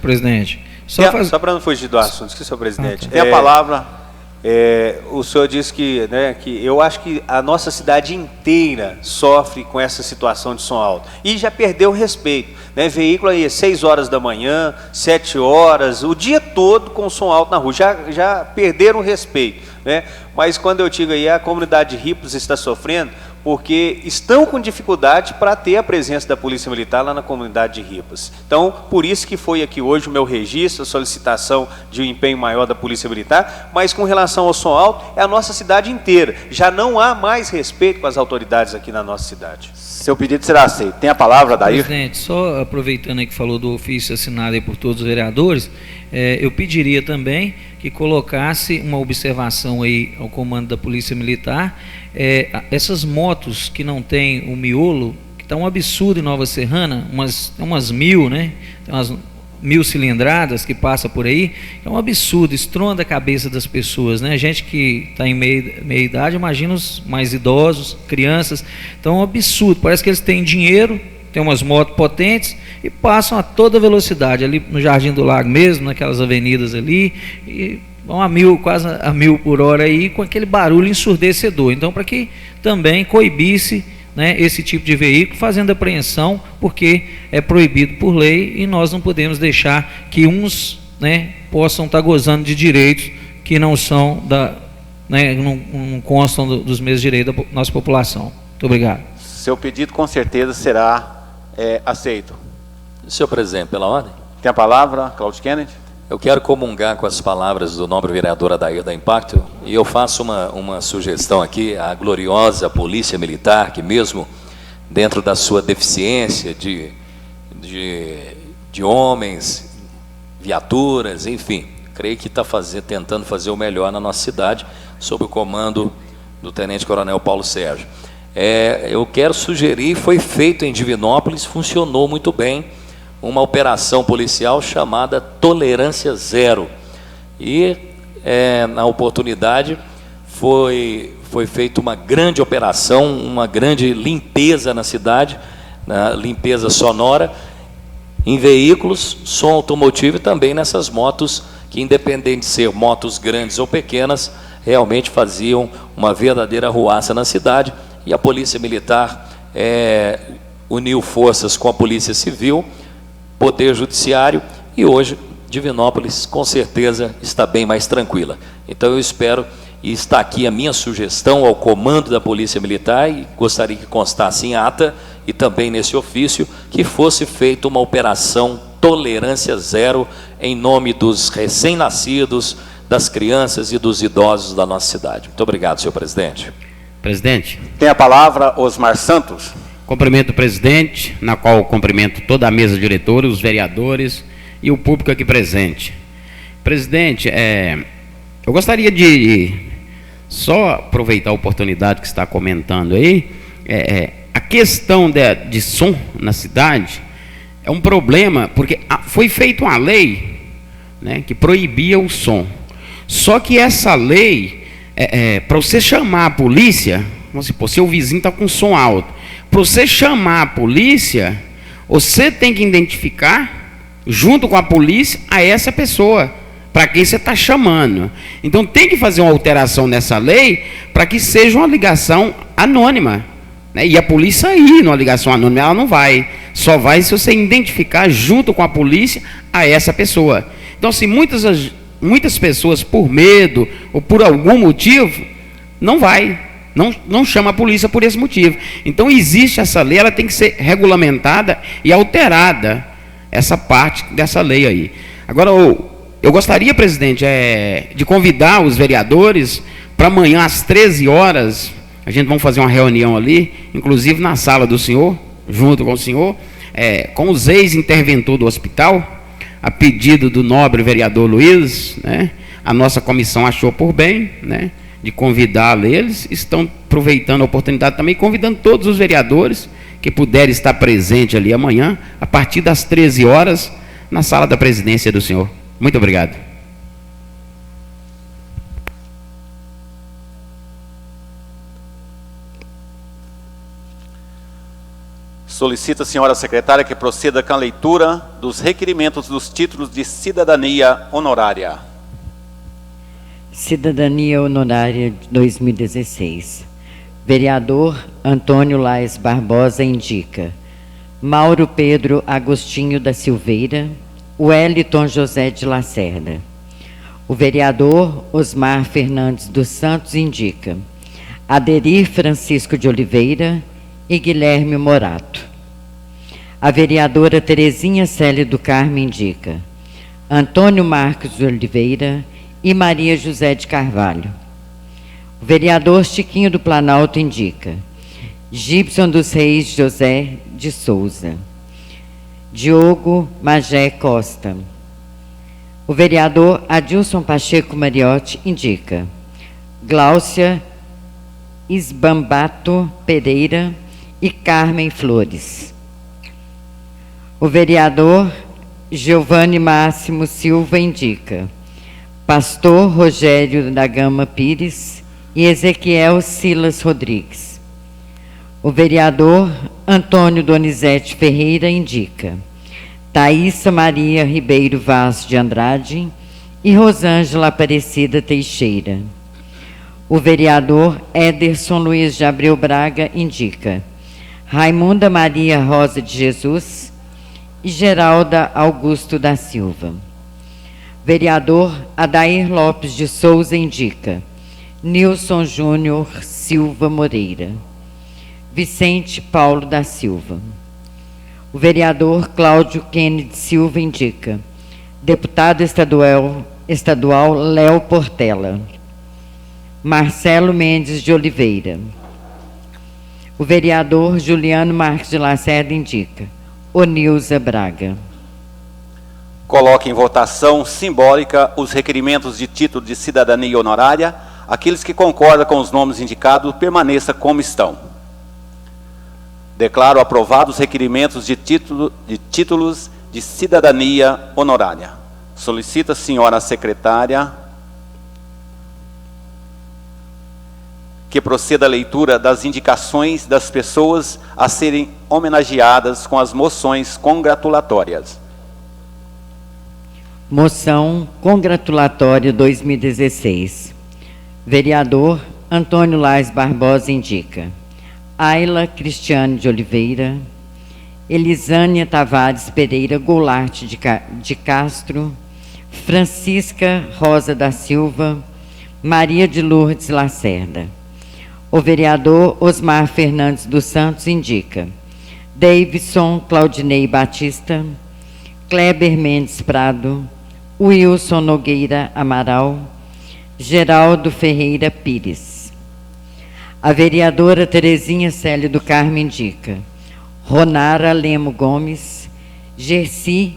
presidente, só para não fugir do assunto, senhor presidente. Tem a palavra. O senhor disse que eu acho que a nossa cidade inteira sofre com essa situação de som alto e já perdeu o respeito, né? Veículo aí 6 horas da manhã, 7 horas, o dia todo com som alto na rua, já perderam o respeito, né? Mas quando eu digo aí, a comunidade de Ripas está sofrendo porque estão com dificuldade para ter a presença da Polícia Militar lá na comunidade de Ripas. Então, por isso que foi aqui hoje o meu registro, a solicitação de um empenho maior da Polícia Militar, mas com relação ao som alto, é a nossa cidade inteira. Já não há mais respeito com as autoridades aqui na nossa cidade. Seu pedido será aceito. Tem a palavra, Dair? Presidente, só aproveitando aí que falou do ofício assinado aí por todos os vereadores, eu pediria também que colocasse uma observação aí ao comando da Polícia Militar, essas motos que não tem o miolo, que está um absurdo em Nova Serrana, umas 1000, né? Tem umas 1000 cilindradas que passa por aí, é um absurdo, estronda a cabeça das pessoas, né? Gente que está em meia idade, imagina os mais idosos, crianças, então é um absurdo, parece que eles têm dinheiro, tem umas motos potentes e passam a toda velocidade, ali no Jardim do Lago mesmo, naquelas avenidas ali, e vão quase a 1000 por hora aí, com aquele barulho ensurdecedor. Então, para que também coibisse, né, esse tipo de veículo, fazendo apreensão, porque é proibido por lei e nós não podemos deixar que uns, né, possam estar gozando de direitos que não são não constam dos mesmos direitos da nossa população. Muito obrigado. Seu pedido com certeza será aceito. Senhor presidente, pela ordem. Tem a palavra, Claudio Kennedy. Eu quero comungar com as palavras do nobre vereador Adair da Impacto, e eu faço uma sugestão aqui à gloriosa Polícia Militar, que mesmo dentro da sua deficiência de homens, viaturas, enfim, creio que está tentando fazer o melhor na nossa cidade, sob o comando do Tenente Coronel Paulo Sérgio. Eu quero sugerir, foi feito em Divinópolis, funcionou muito bem, uma operação policial chamada Tolerância Zero. E, na oportunidade, foi feita uma grande operação, uma grande limpeza na cidade, limpeza sonora, em veículos, som automotivo e também nessas motos, que independente de ser motos grandes ou pequenas, realmente faziam uma verdadeira arruaça na cidade. E a Polícia Militar uniu forças com a Polícia Civil, Poder Judiciário, e hoje Divinópolis com certeza está bem mais tranquila. Então eu espero e está aqui a minha sugestão ao comando da Polícia Militar, e gostaria que constasse em ata e também nesse ofício, que fosse feita uma operação tolerância zero em nome dos recém-nascidos, das crianças e dos idosos da nossa cidade. Muito obrigado, senhor presidente. Presidente. Tem a palavra Osmar Santos. Cumprimento o presidente, na qual cumprimento toda a mesa diretora, os vereadores e o público aqui presente. Presidente, eu gostaria de só aproveitar a oportunidade que está comentando aí. A questão de som na cidade é um problema, porque foi feita uma lei, né, que proibia o som. Só que essa lei, para você chamar a polícia, vamos supor, seu vizinho está com som alto, para você chamar a polícia, você tem que identificar, junto com a polícia, a essa pessoa, para quem você está chamando. Então tem que fazer uma alteração nessa lei, para que seja uma ligação anônima, né? E a polícia ir numa ligação anônima, ela não vai, só vai se você identificar, junto com a polícia, a essa pessoa. Então, assim, muitas pessoas, por medo ou por algum motivo, não chama a polícia por esse motivo. Então existe essa lei, ela tem que ser regulamentada e alterada, essa parte dessa lei aí. Agora, eu gostaria, presidente, de convidar os vereadores para amanhã às 13 horas, a gente vai fazer uma reunião ali, inclusive na sala do senhor, junto com o senhor, com os ex-interventor do hospital, a pedido do nobre vereador Luiz, né? A nossa comissão achou por bem, né, de convidá-los. Eles estão aproveitando a oportunidade também, convidando todos os vereadores que puderem estar presentes ali amanhã, a partir das 13 horas, na sala da presidência do senhor. Muito obrigado. Solicita a senhora secretária que proceda com a leitura dos requerimentos dos títulos de cidadania honorária. Cidadania Honorária de 2016. Vereador Antônio Laes Barbosa indica Mauro Pedro Agostinho da Silveira, Wellington José de Lacerda. O vereador Osmar Fernandes dos Santos indica Aderir Francisco de Oliveira e Guilherme Morato. A vereadora Terezinha Célia do Carmo indica Antônio Marcos de Oliveira e Maria José de Carvalho. O vereador Chiquinho do Planalto indica Gibson dos Reis José de Souza. Diogo Magé Costa. O vereador Adilson Pacheco Mariotti indica Gláucia Isbambato Pereira e Carmen Flores. O vereador Giovanni Máximo Silva indica Pastor Rogério da Gama Pires e Ezequiel Silas Rodrigues. O vereador Antônio Donizete Ferreira indica Thaísa Maria Ribeiro Vaz de Andrade e Rosângela Aparecida Teixeira. O vereador Ederson Luiz de Abreu Braga indica Raimunda Maria Rosa de Jesus e Geralda Augusto da Silva. Vereador Adair Lopes de Souza indica Nilson Júnior Silva Moreira. Vicente Paulo da Silva. O vereador Cláudio Kennedy Silva indica deputado estadual Léo Portela. Marcelo Mendes de Oliveira. O vereador Juliano Marques de Lacerda indica Onilza Braga. Coloque em votação simbólica os requerimentos de título de cidadania honorária. Aqueles que concordam com os nomes indicados, permaneça como estão. Declaro aprovados os requerimentos de títulos de cidadania honorária. Solicita a senhora secretária que proceda a leitura das indicações das pessoas a serem homenageadas com as moções congratulatórias. Moção congratulatória 2016. Vereador Antônio Laes Barbosa indica Ayla Cristiane de Oliveira, Elisânia Tavares Pereira Goulart de Castro, Francisca Rosa da Silva, Maria de Lourdes Lacerda. O vereador Osmar Fernandes dos Santos indica Davidson Claudinei Batista, Kleber Mendes Prado, Wilson Nogueira Amaral, Geraldo Ferreira Pires. A vereadora Terezinha Célio do Carmo indica Ronara Lemo Gomes, Gerci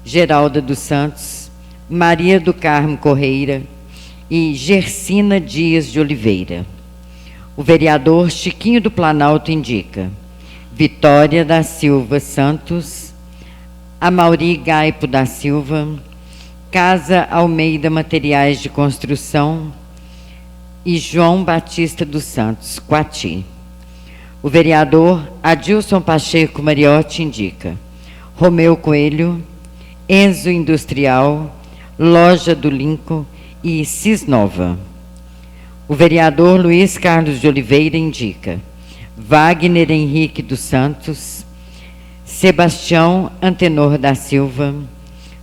Geralda dos Santos, Maria do Carmo Correia e Gersina Dias de Oliveira. O vereador Chiquinho do Planalto indica Vitória da Silva Santos, Amauri Gaipo da Silva, Casa Almeida Materiais de Construção e João Batista dos Santos, Coati. O vereador Adilson Pacheco Mariotti indica Romeu Coelho, Enzo Industrial, Loja do Lincoln e Cisnova. O vereador Luiz Carlos de Oliveira indica Wagner Henrique dos Santos, Sebastião Antenor da Silva,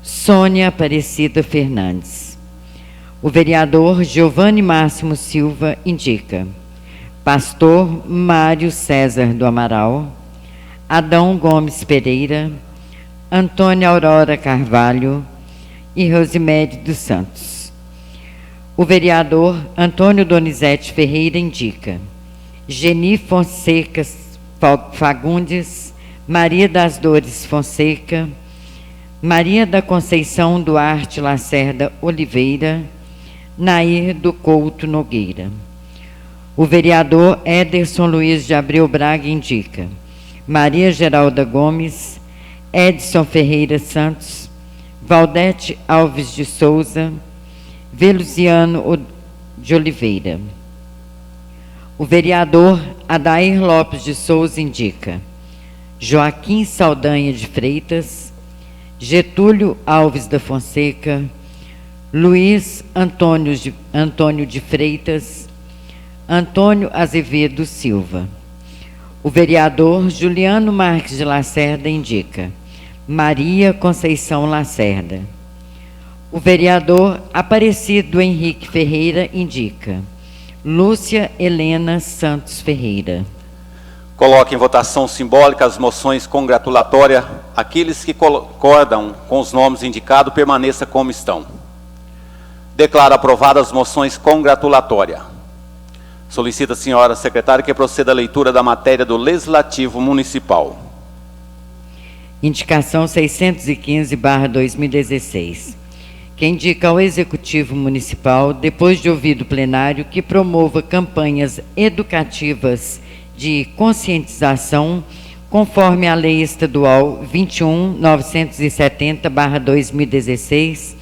Sônia Aparecida Fernandes. O vereador Giovanni Máximo Silva indica Pastor Mário César do Amaral, Adão Gomes Pereira, Antônia Aurora Carvalho e Rosimede dos Santos. O vereador Antônio Donizete Ferreira indica Geni Fonseca Fagundes, Maria das Dores Fonseca, Maria da Conceição Duarte Lacerda Oliveira, Nair do Couto Nogueira. O vereador Ederson Luiz de Abreu Braga indica Maria Geralda Gomes, Edson Ferreira Santos, Valdete Alves de Souza, Veluziano de Oliveira. O vereador Adair Lopes de Souza indica Joaquim Saldanha de Freitas, Getúlio Alves da Fonseca, Luiz Antônio de Freitas, Antônio Azevedo Silva. O vereador Juliano Marques de Lacerda indica Maria Conceição Lacerda. O vereador Aparecido Henrique Ferreira indica Lúcia Helena Santos Ferreira. Coloque em votação simbólica as moções congratulatórias. Aqueles que concordam com os nomes indicados, permaneça como estão. Declaro aprovadas as moções congratulatórias. Solicita a senhora secretária que proceda à leitura da matéria do Legislativo Municipal. Indicação 615/2016. Que indica ao Executivo Municipal, depois de ouvido o plenário, que promova campanhas educativas de conscientização, conforme a Lei Estadual 21.970/2016,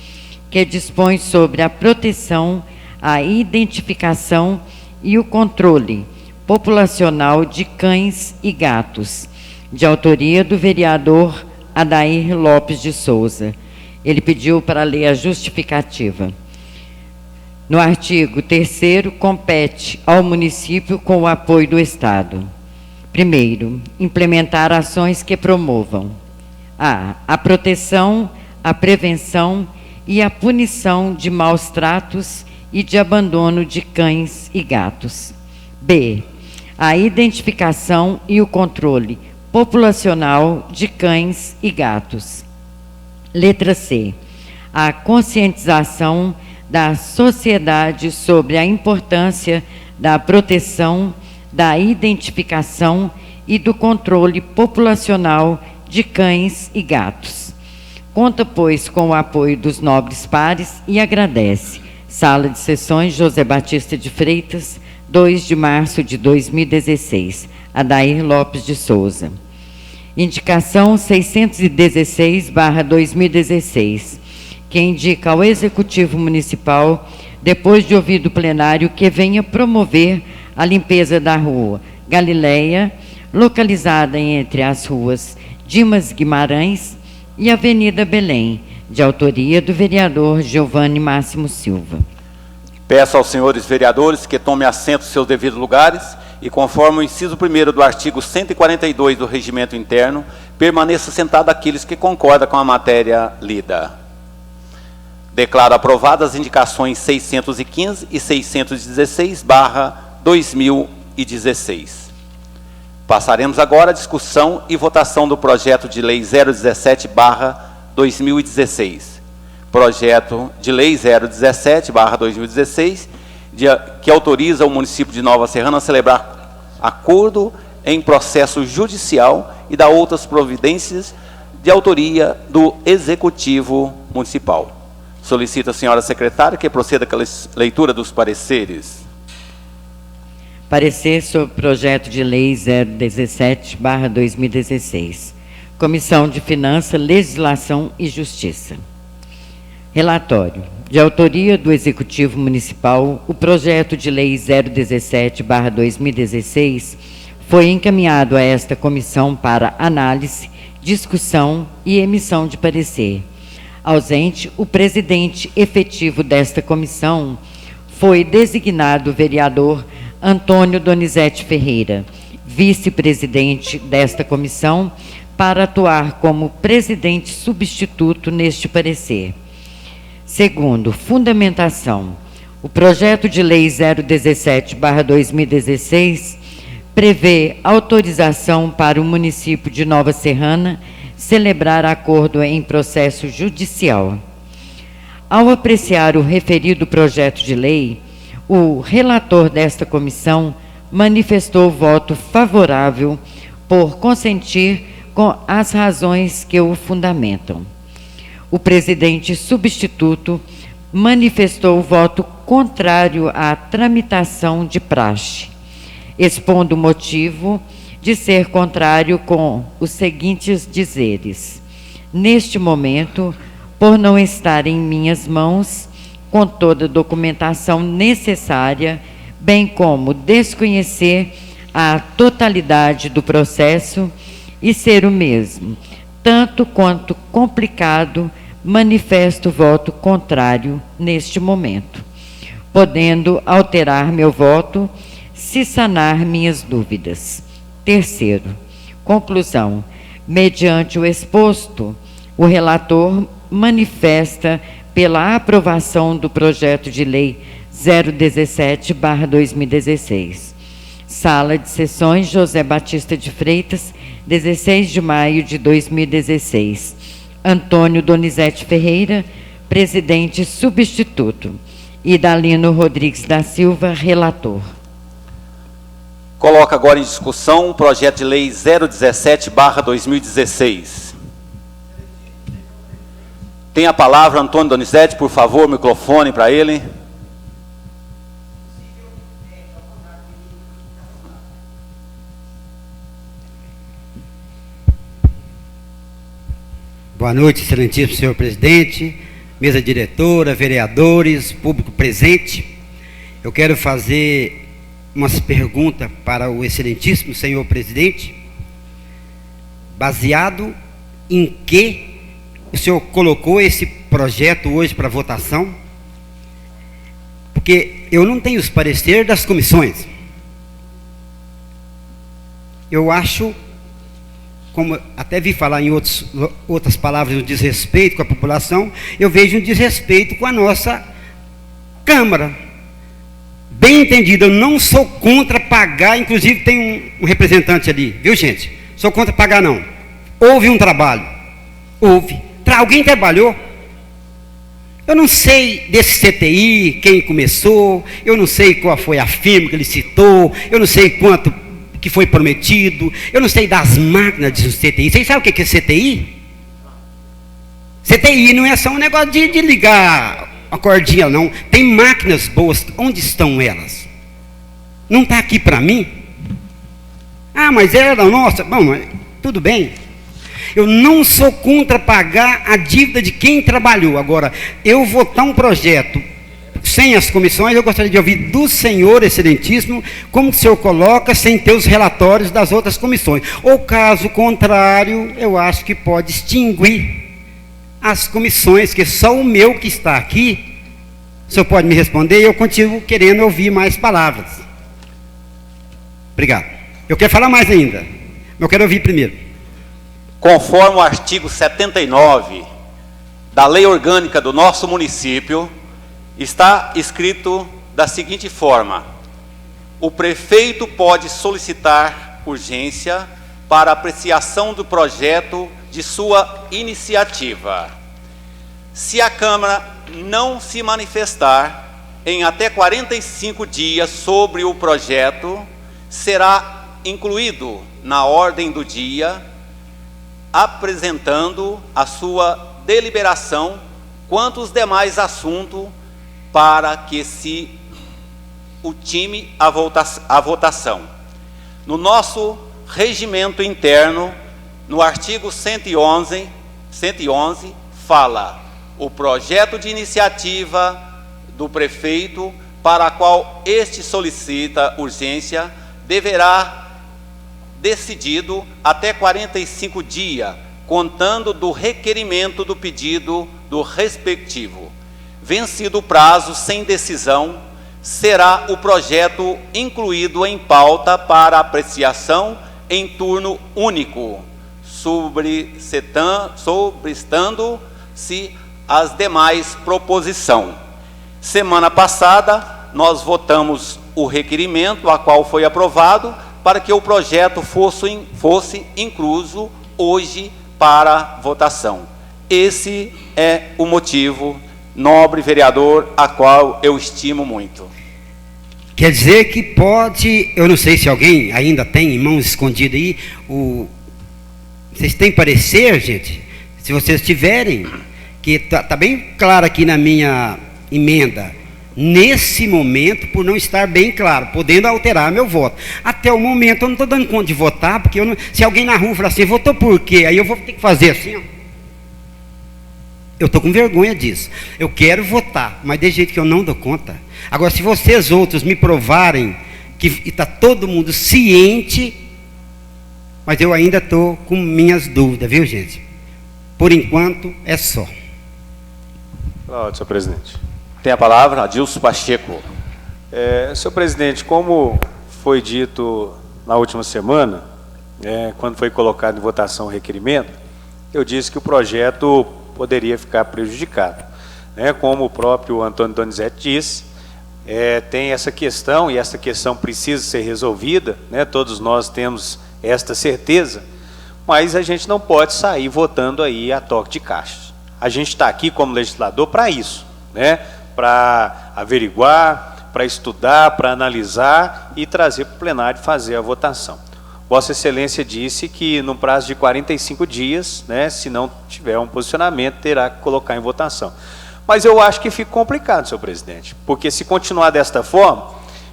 que dispõe sobre a proteção, a identificação e o controle populacional de cães e gatos, de autoria do vereador Adair Lopes de Souza. Ele pediu para ler a justificativa. No artigo 3º, compete ao município com o apoio do Estado. Primeiro, implementar ações que promovam a proteção, a prevenção e a punição de maus tratos e de abandono de cães e gatos. B, a identificação e o controle populacional de cães e gatos. Letra C, a conscientização da sociedade sobre a importância da proteção, da identificação e do controle populacional de cães e gatos. Conta, pois, com o apoio dos nobres pares e agradece. Sala de Sessões José Batista de Freitas, 2 de março de 2016. Adair Lopes de Souza. Indicação 616/2016, que indica ao Executivo Municipal, depois de ouvido o plenário, que venha promover a limpeza da rua Galileia, localizada entre as ruas Dimas Guimarães e Avenida Belém, de autoria do vereador Giovanni Máximo Silva. Peço aos senhores vereadores que tomem assento em seus devidos lugares e, conforme o inciso 1º do artigo 142 do Regimento Interno, permaneça sentado aqueles que concordam com a matéria lida. Declaro aprovadas as indicações 615 e 616/2016. Passaremos agora à discussão e votação do projeto de lei 017/2016. Projeto de lei 017/2016, que autoriza o município de Nova Serrana a celebrar acordo em processo judicial e dá outras providências de autoria do Executivo Municipal. Solicito a senhora secretária que proceda com a leitura dos pareceres. Parecer sobre o projeto de lei 017/2016. Comissão de Finanças, Legislação e Justiça. Relatório. De autoria do Executivo Municipal, o projeto de lei 017/2016 foi encaminhado a esta comissão para análise, discussão e emissão de parecer. Ausente o presidente efetivo desta comissão, foi designado o vereador Antônio Donizete Ferreira, vice-presidente desta comissão, para atuar como presidente substituto neste parecer. Segundo, fundamentação. O projeto de lei 017/2016 prevê autorização para o município de Nova Serrana celebrar acordo em processo judicial. Ao apreciar o referido projeto de lei, o relator desta comissão manifestou voto favorável por consentir com as razões que o fundamentam. O presidente substituto manifestou voto contrário à tramitação de praxe, expondo o motivo de ser contrário com os seguintes dizeres: neste momento, por não estar em minhas mãos, com toda a documentação necessária, bem como desconhecer a totalidade do processo e ser o mesmo, tanto quanto complicado, manifesto voto contrário neste momento, podendo alterar meu voto se sanar minhas dúvidas. Terceiro, conclusão. Mediante o exposto, o relator manifesta pela aprovação do projeto de lei 017/2016. Sala de Sessões José Batista de Freitas, 16 de maio de 2016. Antônio Donizete Ferreira, presidente substituto. Idalino Rodrigues da Silva, relator. Coloco agora em discussão o projeto de lei 017/2016. Tem a palavra Antônio Donizete, por favor, microfone para ele. Boa noite, excelentíssimo senhor presidente, mesa diretora, vereadores, público presente. Eu quero fazer umas perguntas para o excelentíssimo senhor presidente, baseado em que o senhor colocou esse projeto hoje para votação, porque eu não tenho os pareceres das comissões. Eu acho, como até vi falar em outras palavras, um desrespeito com a população, eu vejo um desrespeito com a nossa Câmara. Bem entendido, eu não sou contra pagar, inclusive tem um representante ali, viu gente? Sou contra pagar não. Houve um trabalho, houve. Alguém trabalhou. Eu não sei desse CTI, quem começou, eu não sei qual foi a firma que ele citou, eu não sei quanto que foi prometido, eu não sei das máquinas do CTI. Vocês sabem o que é CTI? CTI não é só um negócio de ligar a cordinha, não. Tem máquinas boas. Onde estão elas? Não está aqui para mim? Ah, mas era nossa. Bom, tudo bem. Eu não sou contra pagar a dívida de quem trabalhou. Agora, eu votar um projeto sem as comissões, eu gostaria de ouvir do senhor excelentíssimo como o senhor coloca sem ter os relatórios das outras comissões. Ou caso contrário, eu acho que pode extinguir as comissões, que só o meu que está aqui. O senhor pode me responder e eu continuo querendo ouvir mais palavras. Obrigado. Eu quero falar mais ainda, mas eu quero ouvir primeiro. Conforme o artigo 79 da lei orgânica do nosso município, está escrito da seguinte forma: o prefeito pode solicitar urgência para apreciação do projeto de sua iniciativa. Se a Câmara não se manifestar em até 45 dias sobre o projeto, será incluído na ordem do dia, apresentando a sua deliberação quanto os demais assuntos para que se ultime a votação. No nosso regimento interno, no artigo 111 fala: o projeto de iniciativa do prefeito para a qual este solicita urgência deverá decidido até 45 dias, contando do requerimento do pedido do respectivo. Vencido o prazo sem decisão, será o projeto incluído em pauta para apreciação em turno único, sobrestando-se as demais proposições. Semana passada, nós votamos o requerimento, a qual foi aprovado, para que o projeto fosse incluso hoje para votação. Esse é o motivo, nobre vereador, a qual eu estimo muito. Quer dizer que pode, eu não sei se alguém ainda tem em mãos escondidas aí, vocês têm parecer, gente? Se vocês tiverem, que tá bem claro aqui na minha emenda, nesse momento, por não estar bem claro, podendo alterar meu voto. Até o momento eu não estou dando conta de votar, porque se alguém na rua falar assim, votou por quê? Aí eu vou ter que fazer assim, ó. Eu estou com vergonha disso. Eu quero votar, mas de jeito que eu não dou conta. Agora, se vocês outros me provarem que está todo mundo ciente, mas eu ainda estou com minhas dúvidas, viu, gente? Por enquanto, é só. Pronto, senhor presidente. Tem a palavra Adilson Pacheco. Senhor presidente, como foi dito na última semana, quando foi colocado em votação o requerimento, eu disse que o projeto poderia ficar prejudicado. Como o próprio Antônio Donizete disse, tem essa questão, e essa questão precisa ser resolvida, todos nós temos esta certeza, mas a gente não pode sair votando aí a toque de caixa. A gente está aqui como legislador para isso, para averiguar, para estudar, para analisar e trazer para o plenário fazer a votação. Vossa Excelência disse que no prazo de 45 dias, se não tiver um posicionamento, terá que colocar em votação. Mas eu acho que fica complicado, senhor presidente, porque se continuar desta forma,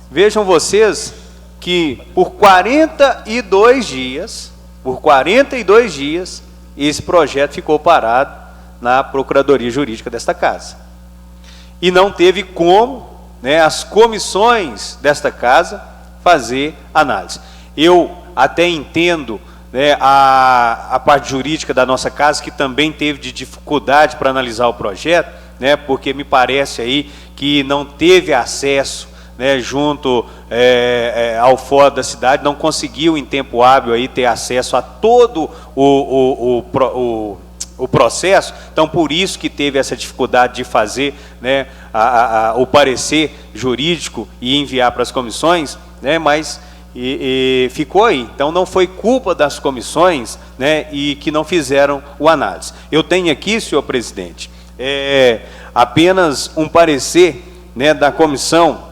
vejam vocês que por 42 dias, esse projeto ficou parado na Procuradoria Jurídica desta casa. E não teve como, as comissões desta casa fazer análise. Eu até entendo a parte jurídica da nossa casa, que também teve de dificuldade para analisar o projeto, porque me parece aí que não teve acesso junto ao fórum da cidade, não conseguiu em tempo hábil aí ter acesso a todo o processo, então por isso que teve essa dificuldade de fazer o parecer jurídico e enviar para as comissões, mas ficou aí. Então não foi culpa das comissões e que não fizeram o análise. Eu tenho aqui, senhor presidente, apenas um parecer da comissão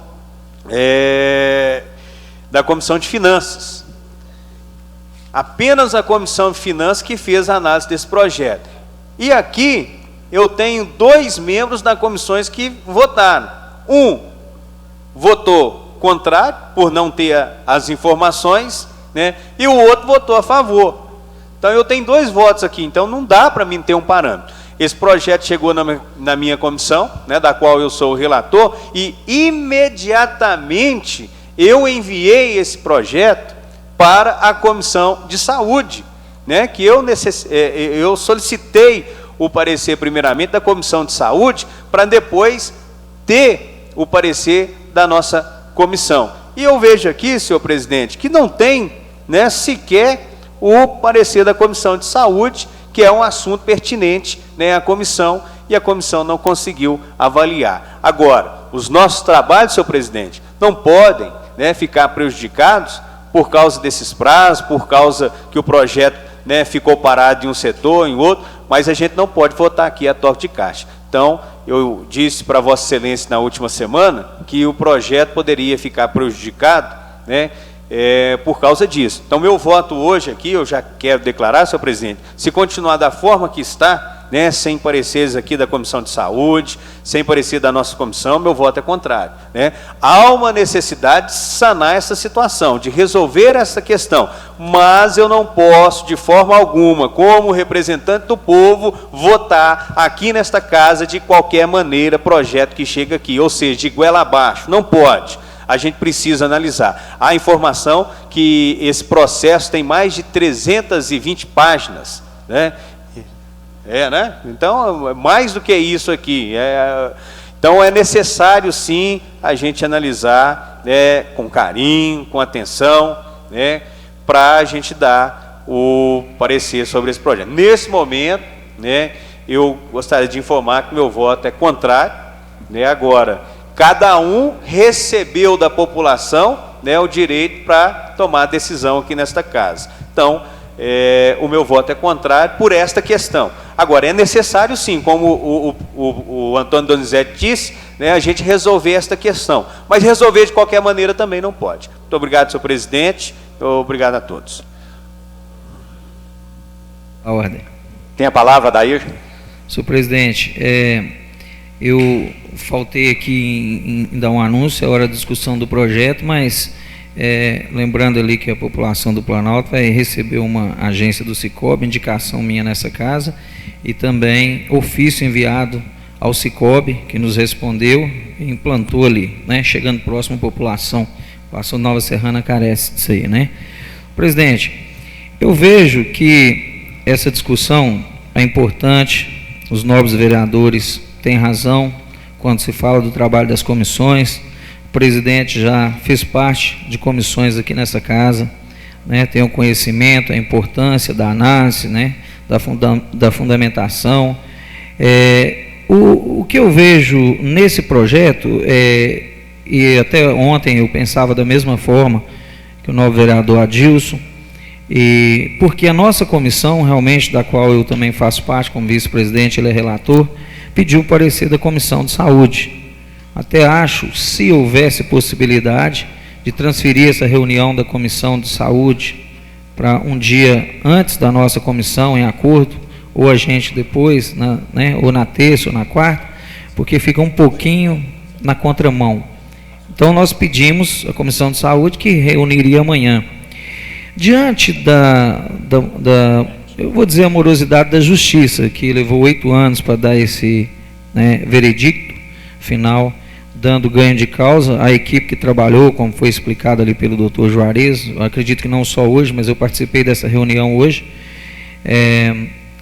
de finanças. Apenas a comissão de finanças que fez a análise desse projeto. E aqui eu tenho 2 membros das comissões que votaram. Um votou contrário, por não ter as informações, e o outro votou a favor. Então eu tenho 2 votos aqui, então não dá para mim ter um parâmetro. Esse projeto chegou na minha comissão, da qual eu sou o relator, e imediatamente eu enviei esse projeto para a Comissão de Saúde, que eu solicitei o parecer primeiramente da Comissão de Saúde, para depois ter o parecer da nossa comissão. E eu vejo aqui, senhor presidente, que não tem sequer o parecer da Comissão de Saúde, que é um assunto pertinente à comissão, e a comissão não conseguiu avaliar. Agora, os nossos trabalhos, senhor presidente, não podem, né, ficar prejudicados por causa desses prazos, por causa que o projeto, né, ficou parado em um setor, em outro, mas a gente não pode votar aqui a toque de caixa. Então, eu disse para Vossa Excelência na última semana que o projeto poderia ficar prejudicado, né, por causa disso. Então, meu voto hoje aqui, eu já quero declarar, senhor presidente, se continuar da forma que está, né, sem pareceres aqui da Comissão de Saúde, sem parecer da nossa comissão, meu voto é contrário, né? Há uma necessidade de sanar essa situação, de resolver essa questão, mas eu não posso, de forma alguma, como representante do povo, votar aqui nesta casa de qualquer maneira projeto que chega aqui, ou seja, de goela abaixo, não pode. A gente precisa analisar. Há informação que esse processo tem mais de 320 páginas, né? Né? Então, mais do que isso aqui. Então, é necessário, sim, a gente analisar, né, com carinho, com atenção, né, para a gente dar o parecer sobre esse projeto. Nesse momento, né, eu gostaria de informar que meu voto é contrário, né? Agora, cada um recebeu da população, né, o direito para tomar a decisão aqui nesta casa. Então, o meu voto é contrário por esta questão. Agora, é necessário sim, como o Antônio Donizete disse, né, a gente resolver esta questão. Mas resolver de qualquer maneira também não pode. Muito obrigado, senhor presidente. Obrigado a todos. A ordem. Tem a palavra, Adair. Senhor presidente, eu faltei aqui em dar um anúncio, é hora da discussão do projeto, mas lembrando ali que a população do Planalto vai receber uma agência do Sicob, indicação minha nessa casa, e também ofício enviado ao Sicob, que nos respondeu e implantou ali, né, chegando próximo à população. A população Nova Serrana carece disso aí, né? Presidente, eu vejo que essa discussão é importante, os nobres vereadores têm razão quando se fala do trabalho das comissões. O presidente já fez parte de comissões aqui nessa casa, né, tem o conhecimento, a importância da análise, né, da fundamentação. O que eu vejo nesse projeto, e até ontem eu pensava da mesma forma que o novo vereador Adilson, porque a nossa comissão, realmente, da qual eu também faço parte como vice-presidente, ele é relator, pediu o parecer da Comissão de Saúde. Até acho, se houvesse possibilidade de transferir essa reunião da Comissão de Saúde para um dia antes da nossa comissão, em acordo, ou a gente depois, né, ou na terça ou na quarta, porque fica um pouquinho na contramão. Então, nós pedimos à Comissão de Saúde que reuniria amanhã. Diante eu vou dizer, a morosidade da Justiça, que levou 8 anos para dar esse, né, veredicto final, dando ganho de causa à equipe que trabalhou, como foi explicado ali pelo doutor Juarez, eu acredito que não só hoje, mas eu participei dessa reunião hoje.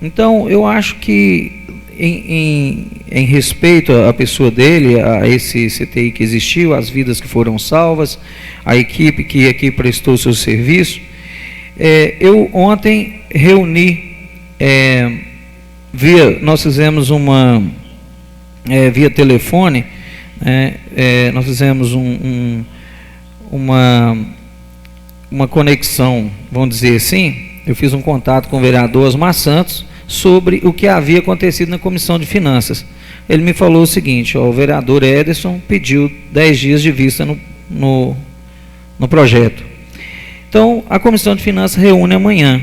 Então, eu acho que, em respeito à pessoa dele, a esse CTI que existiu, as vidas que foram salvas, a equipe que aqui prestou seu serviço, eu ontem reuni, nós fizemos via telefone, nós fizemos uma conexão, vamos dizer assim. Eu fiz um contato com o vereador Osmar Santos sobre o que havia acontecido na Comissão de Finanças. Ele me falou o seguinte: o vereador Ederson pediu 10 dias de vista no projeto. Então, a Comissão de Finanças reúne amanhã.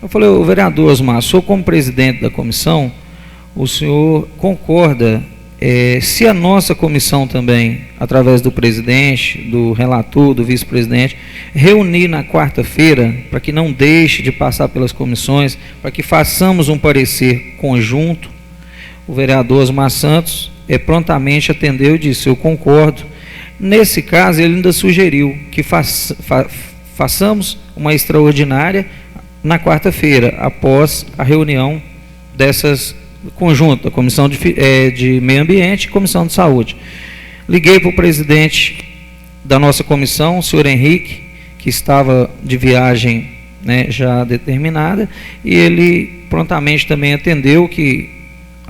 Eu falei: o vereador Osmar, sou como presidente da comissão, o senhor concorda, se a nossa comissão também, através do presidente, do relator, do vice-presidente, reunir na quarta-feira, para que não deixe de passar pelas comissões, para que façamos um parecer conjunto? O vereador Osmar Santos prontamente atendeu e disse: eu concordo. Nesse caso, ele ainda sugeriu que façamos uma extraordinária na quarta-feira, após a reunião dessas conjunto, da Comissão de Meio Ambiente e Comissão de Saúde. Liguei para o presidente da nossa comissão, o senhor Henrique, que estava de viagem, né, já determinada, e ele prontamente também atendeu que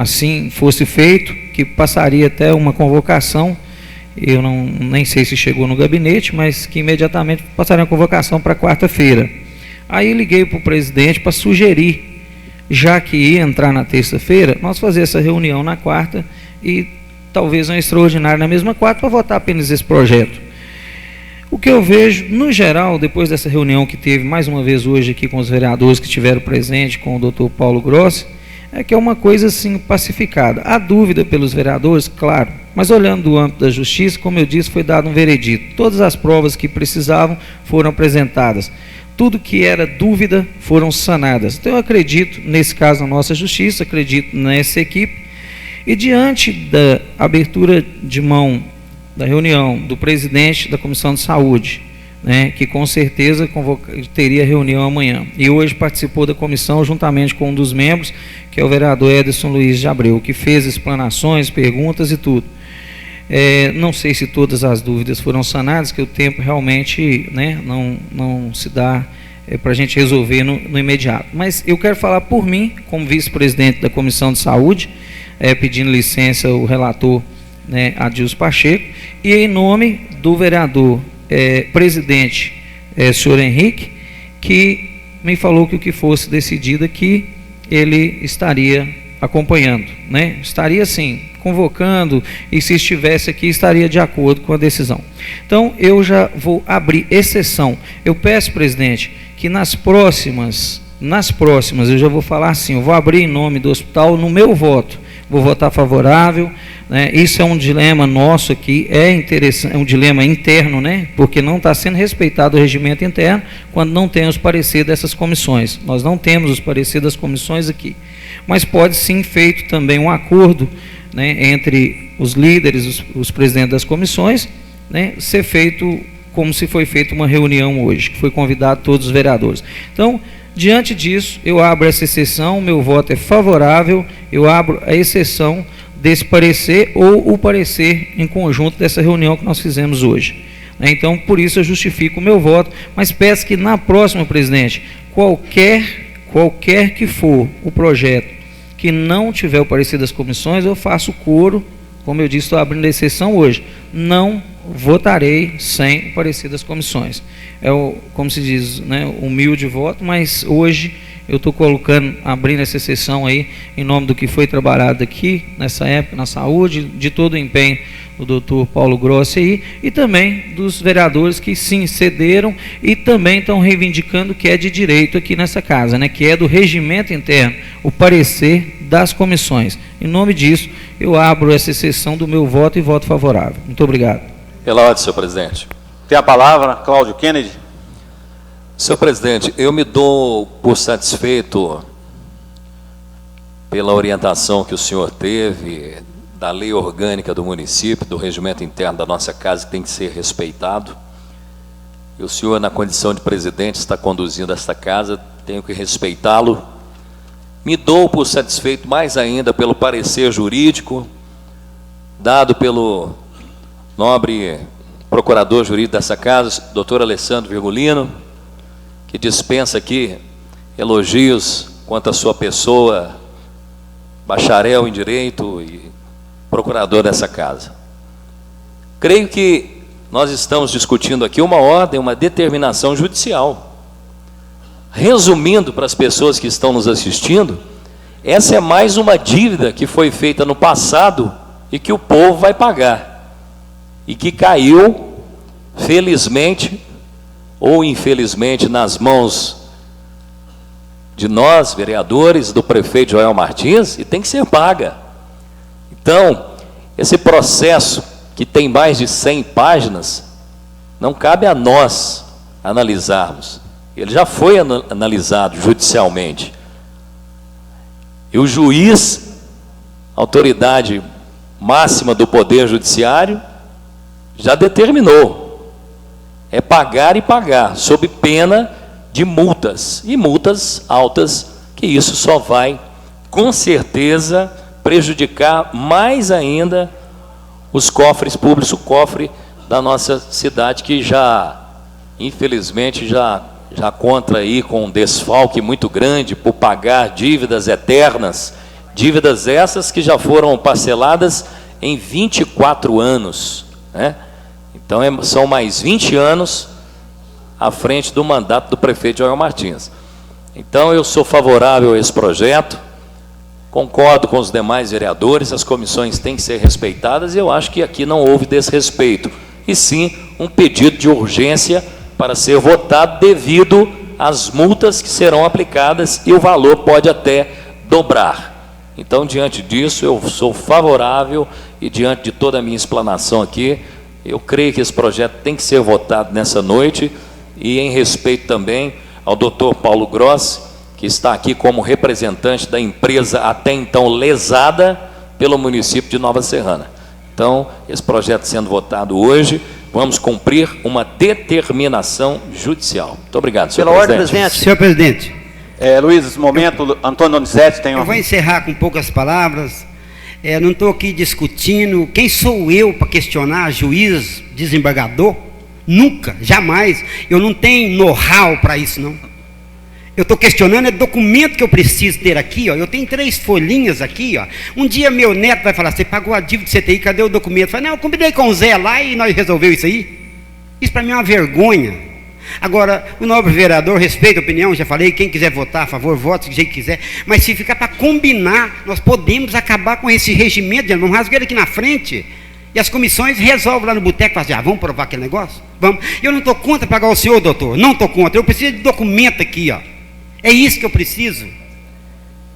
assim fosse feito, que passaria até uma convocação, eu nem sei se chegou no gabinete, mas que imediatamente passaria uma convocação para quarta-feira. Aí liguei para o presidente para sugerir, já que ia entrar na terça-feira, nós fazer essa reunião na quarta e talvez uma extraordinária na mesma quarta para votar apenas esse projeto. O que eu vejo, no geral, depois dessa reunião que teve mais uma vez hoje aqui com os vereadores que estiveram presentes, com o doutor Paulo Grossi, é que é uma coisa assim pacificada. Há dúvida pelos vereadores, claro, mas olhando do âmbito da justiça, como eu disse, foi dado um veredito. Todas as provas que precisavam foram apresentadas. Tudo que era dúvida foram sanadas. Então eu acredito, nesse caso, na nossa justiça, acredito nessa equipe, e diante da abertura de mão da reunião do presidente da Comissão de Saúde, né, que com certeza teria reunião amanhã, e hoje participou da comissão juntamente com um dos membros, que é o vereador Ederson Luiz de Abreu, que fez explanações, perguntas e tudo. Não sei se todas as dúvidas foram sanadas, que o tempo realmente, né, não se dá para a gente resolver no imediato. Mas eu quero falar por mim, como vice-presidente da Comissão de Saúde, pedindo licença ao relator, né, Adilson Pacheco, e em nome do vereador presidente, senhor Henrique, que me falou que o que fosse decidido aqui, ele estaria acompanhando, né? Estaria sim, convocando, e se estivesse aqui, estaria de acordo com a decisão. Então, eu já vou abrir exceção. Eu peço, presidente, que nas próximas, eu já vou falar assim, eu vou abrir em nome do hospital no meu voto, vou votar favorável, né? Isso é um dilema nosso aqui, é interessante, é um dilema interno, né? Porque não está sendo respeitado o regimento interno quando não tem os pareceres dessas comissões. Nós não temos os pareceres das comissões aqui, mas pode sim feito também um acordo, né, entre os líderes, os presidentes das comissões, né, ser feito como se foi feita uma reunião hoje, que foi convidado todos os vereadores. Então, diante disso, eu abro essa exceção, meu voto é favorável, eu abro a exceção desse parecer ou o parecer em conjunto dessa reunião que nós fizemos hoje. Então, por isso eu justifico o meu voto, mas peço que na próxima, presidente, qualquer que for o projeto que não tiver o parecer das comissões, eu faço coro, como eu disse, estou abrindo a exceção hoje, não votarei sem o parecer das comissões. Como se diz, né, humilde voto, mas hoje eu estou colocando, abrindo essa exceção aí, em nome do que foi trabalhado aqui, nessa época, na saúde, de todo o empenho do doutor Paulo Grossi aí, e também dos vereadores que sim cederam e também estão reivindicando que é de direito aqui nessa casa, né, que é do regimento interno, o parecer das comissões. Em nome disso, eu abro essa exceção do meu voto e voto favorável. Muito obrigado. Pela ordem, senhor presidente. Tem a palavra, Cláudio Kennedy. Senhor presidente, eu me dou por satisfeito pela orientação que o senhor teve da lei orgânica do município, do regimento interno da nossa casa, que tem que ser respeitado. E o senhor, na condição de presidente, está conduzindo esta casa, tenho que respeitá-lo. Me dou por satisfeito mais ainda pelo parecer jurídico dado pelo nobre procurador jurídico dessa casa, doutor Alessandro Virgulino, que dispensa aqui elogios quanto à sua pessoa, bacharel em direito e procurador dessa casa. Creio que nós estamos discutindo aqui uma ordem, uma determinação judicial. Resumindo para as pessoas que estão nos assistindo, essa é mais uma dívida que foi feita no passado e que o povo vai pagar. E que caiu, felizmente ou infelizmente, nas mãos de nós, vereadores, do prefeito Joel Martins, e tem que ser paga. Então, esse processo, que tem mais de 100 páginas, não cabe a nós analisarmos. Ele já foi analisado judicialmente. E o juiz, autoridade máxima do Poder Judiciário, já determinou. É pagar e pagar, sob pena de multas. E multas altas, que isso só vai, com certeza, prejudicar mais ainda os cofres públicos, o cofre da nossa cidade, que já, infelizmente, já conta aí com um desfalque muito grande por pagar dívidas eternas Dívidas essas que já foram parceladas em 24 anos, né? Então, são mais 20 anos à frente do mandato do prefeito Joel Martins. Então, eu sou favorável a esse projeto, concordo com os demais vereadores, as comissões têm que ser respeitadas, e eu acho que aqui não houve desrespeito, e sim um pedido de urgência para ser votado devido às multas que serão aplicadas, e o valor pode até dobrar. Então, diante disso, eu sou favorável, e diante de toda a minha explanação aqui, eu creio que esse projeto tem que ser votado nessa noite, e em respeito também ao doutor Paulo Grossi, que está aqui como representante da empresa até então lesada pelo município de Nova Serrana. Então, esse projeto sendo votado hoje, vamos cumprir uma determinação judicial. Muito obrigado, senhor presidente. Pela ordem, presidente. Senhor presidente, Luiz, nesse momento, Antônio Donizete tem eu vou encerrar com poucas palavras. Não estou aqui discutindo. Quem sou eu para questionar juiz, desembargador? Nunca, jamais. Eu não tenho know-how para isso, não. Eu estou questionando é documento que eu preciso ter aqui, ó. Eu tenho 3 folhinhas aqui, ó. Um dia meu neto vai falar: você pagou a dívida do CTI, cadê o documento? Eu falei: não, eu combinei com o Zé lá e nós resolvemos isso aí. Isso para mim é uma vergonha. Agora, o nobre vereador respeita a opinião, já falei, quem quiser votar a favor, vote do jeito que quiser, mas se ficar para combinar, nós podemos acabar com esse regimento, vamos rasgar ele aqui na frente, e as comissões resolvem lá no boteco, fazem, vamos provar aquele negócio? Vamos. Eu não estou contra pagar o senhor, doutor, não estou contra, eu preciso de documento aqui, ó. É isso que eu preciso.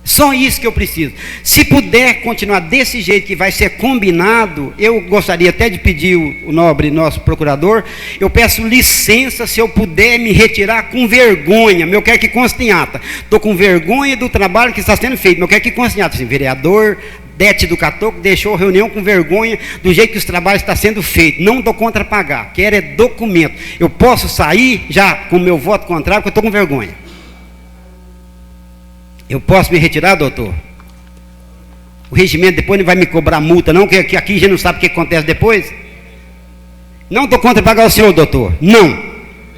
Só isso que eu preciso. Se puder continuar desse jeito que vai ser combinado, eu gostaria até de pedir o nobre nosso procurador, eu peço licença se eu puder me retirar com vergonha, eu quero que conste em ata. Estou com vergonha do trabalho que está sendo feito, eu quero que conste em ata. Assim, vereador Dete do Catoco deixou a reunião com vergonha do jeito que os trabalhos estão sendo feitos. Não estou contra pagar, quero é documento. Eu posso sair já com o meu voto contrário porque eu estou com vergonha. Eu posso me retirar, doutor? O regimento depois não vai me cobrar multa, não, que aqui já não sabe o que acontece depois. Não estou contra pagar o senhor, doutor. Não.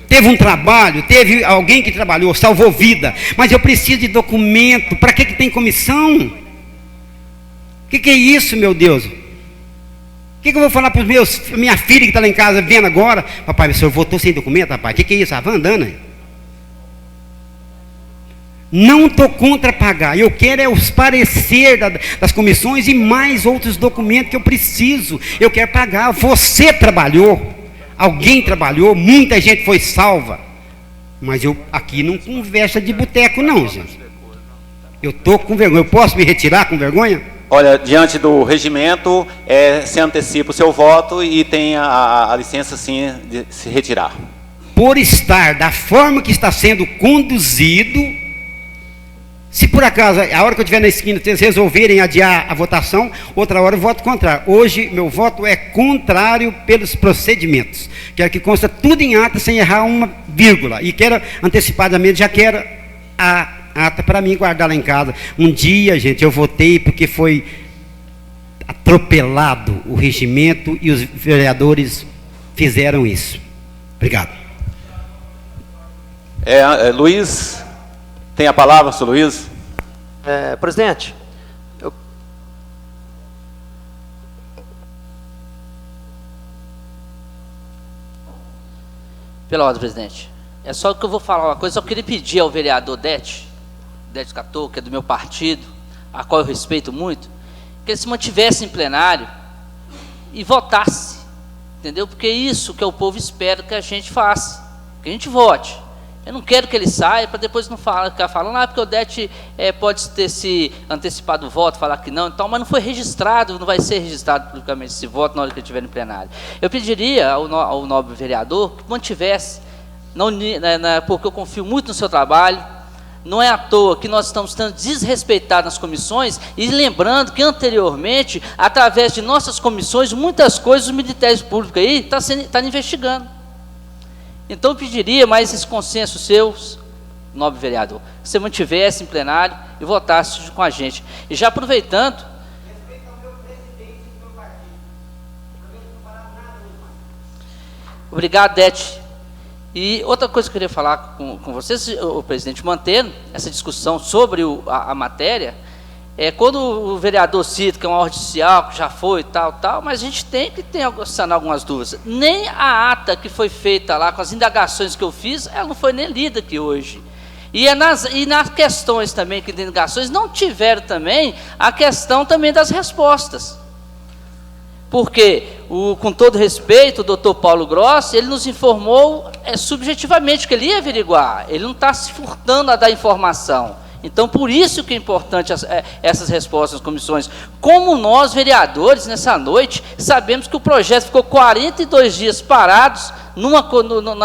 Teve um trabalho, teve alguém que trabalhou, salvou vida. Mas eu preciso de documento. Para que tem comissão? O que é isso, meu Deus? O que eu vou falar para minha filha que está lá em casa vendo agora? Papai, o senhor votou sem documento, rapaz? O que é isso? Ah, vai andando aí. Não estou contra pagar, eu quero é os parecer das comissões e mais outros documentos que eu preciso. Eu quero pagar. Você trabalhou, alguém trabalhou, muita gente foi salva, mas eu aqui não conversa de boteco não, gente. Eu estou com vergonha, eu posso me retirar com vergonha? Olha, diante do regimento, se antecipa o seu voto e tem a licença sim de se retirar. Por estar da forma que está sendo conduzido. Se por acaso, a hora que eu estiver na esquina, vocês resolverem adiar a votação, outra hora eu voto contrário. Hoje, meu voto é contrário pelos procedimentos. Quero que consta tudo em ata, sem errar uma vírgula. E quero, antecipadamente, já quero a ata para mim guardar lá em casa. Um dia, gente, eu votei porque foi atropelado o regimento e os vereadores fizeram isso. Obrigado. Luiz... Tem a palavra, senhor Luiz? Presidente, pela ordem, presidente. É só que eu vou falar uma coisa. Eu queria pedir ao vereador Dete Catoco, que é do meu partido, a qual eu respeito muito, que ele se mantivesse em plenário e votasse, entendeu? Porque é isso que o povo espera que a gente faça, que a gente vote. Eu não quero que ele saia para depois não ficar falando, porque o Dete pode ter se antecipado o voto, falar que não, então, mas não foi registrado, não vai ser registrado publicamente esse voto na hora que ele estiver no plenário. Eu pediria ao nobre vereador que mantivesse, porque eu confio muito no seu trabalho, não é à toa que nós estamos sendo desrespeitados nas comissões, e lembrando que anteriormente, através de nossas comissões, muitas coisas os militares públicos aí estão investigando. Então, eu pediria mais esse consenso seu, nobre vereador, que você mantivesse em plenário e votasse com a gente. E já aproveitando... Respeito ao meu presidente do meu partido. Não falar nada mais. Obrigado, Dete. E outra coisa que eu queria falar com vocês, o presidente, mantendo essa discussão sobre a matéria, Quando o vereador cita que é uma ordem judicial, que já foi, tal, mas a gente tem que sanar algumas dúvidas. Nem a ata que foi feita lá, com as indagações que eu fiz, ela não foi nem lida aqui hoje. E nas questões também, que de indagações, não tiveram também a questão também das respostas. Porque, com todo respeito, o doutor Paulo Grossi, ele nos informou subjetivamente que ele ia averiguar, ele não está se furtando a dar informação. Então, por isso que é importante essas respostas das comissões. Como nós, vereadores, nessa noite, sabemos que o projeto ficou 42 dias parados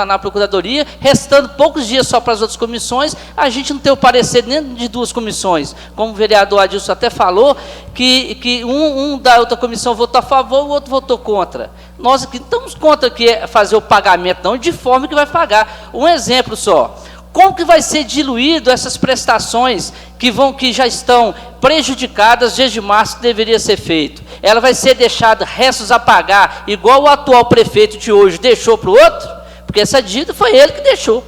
na Procuradoria, restando poucos dias só para as outras comissões, a gente não tem o parecer nem de duas comissões. Como o vereador Adilson até falou, que um da outra comissão votou a favor, o outro votou contra. Nós aqui não estamos contra fazer o pagamento, não, de forma que vai pagar. Um exemplo só. Como que vai ser diluído essas prestações que já estão prejudicadas desde março, que deveria ser feito? Ela vai ser deixada restos a pagar, igual o atual prefeito de hoje deixou para o outro? Porque essa dívida foi ele que deixou.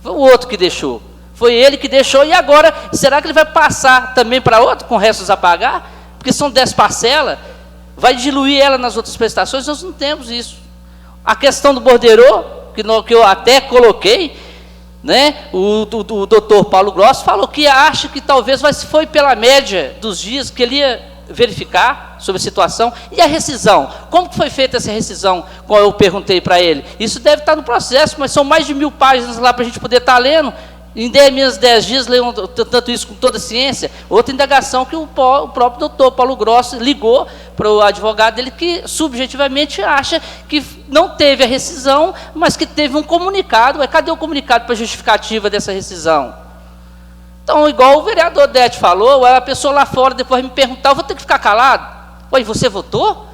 Foi o outro que deixou. Foi ele que deixou, e agora, será que ele vai passar também para outro com restos a pagar? Porque são 10 parcelas, vai diluir ela nas outras prestações? Nós não temos isso. A questão do borderô, que eu até coloquei, né? O doutor Paulo Grossi falou que acha que talvez foi pela média dos dias que ele ia verificar sobre a situação. E a rescisão? Como que foi feita essa rescisão? Qual eu perguntei para ele. Isso deve estar no processo, mas são mais de 1000 páginas lá para a gente poder estar lendo. Em menos 10 dias, leiam tanto isso com toda a ciência. Outra indagação que o próprio doutor Paulo Grossi ligou para o advogado dele, que subjetivamente acha que não teve a rescisão, mas que teve um comunicado. Cadê o comunicado para a justificativa dessa rescisão? Então, igual o vereador Dete falou, a pessoa lá fora depois me perguntar, eu vou ter que ficar calado? Oi, você votou?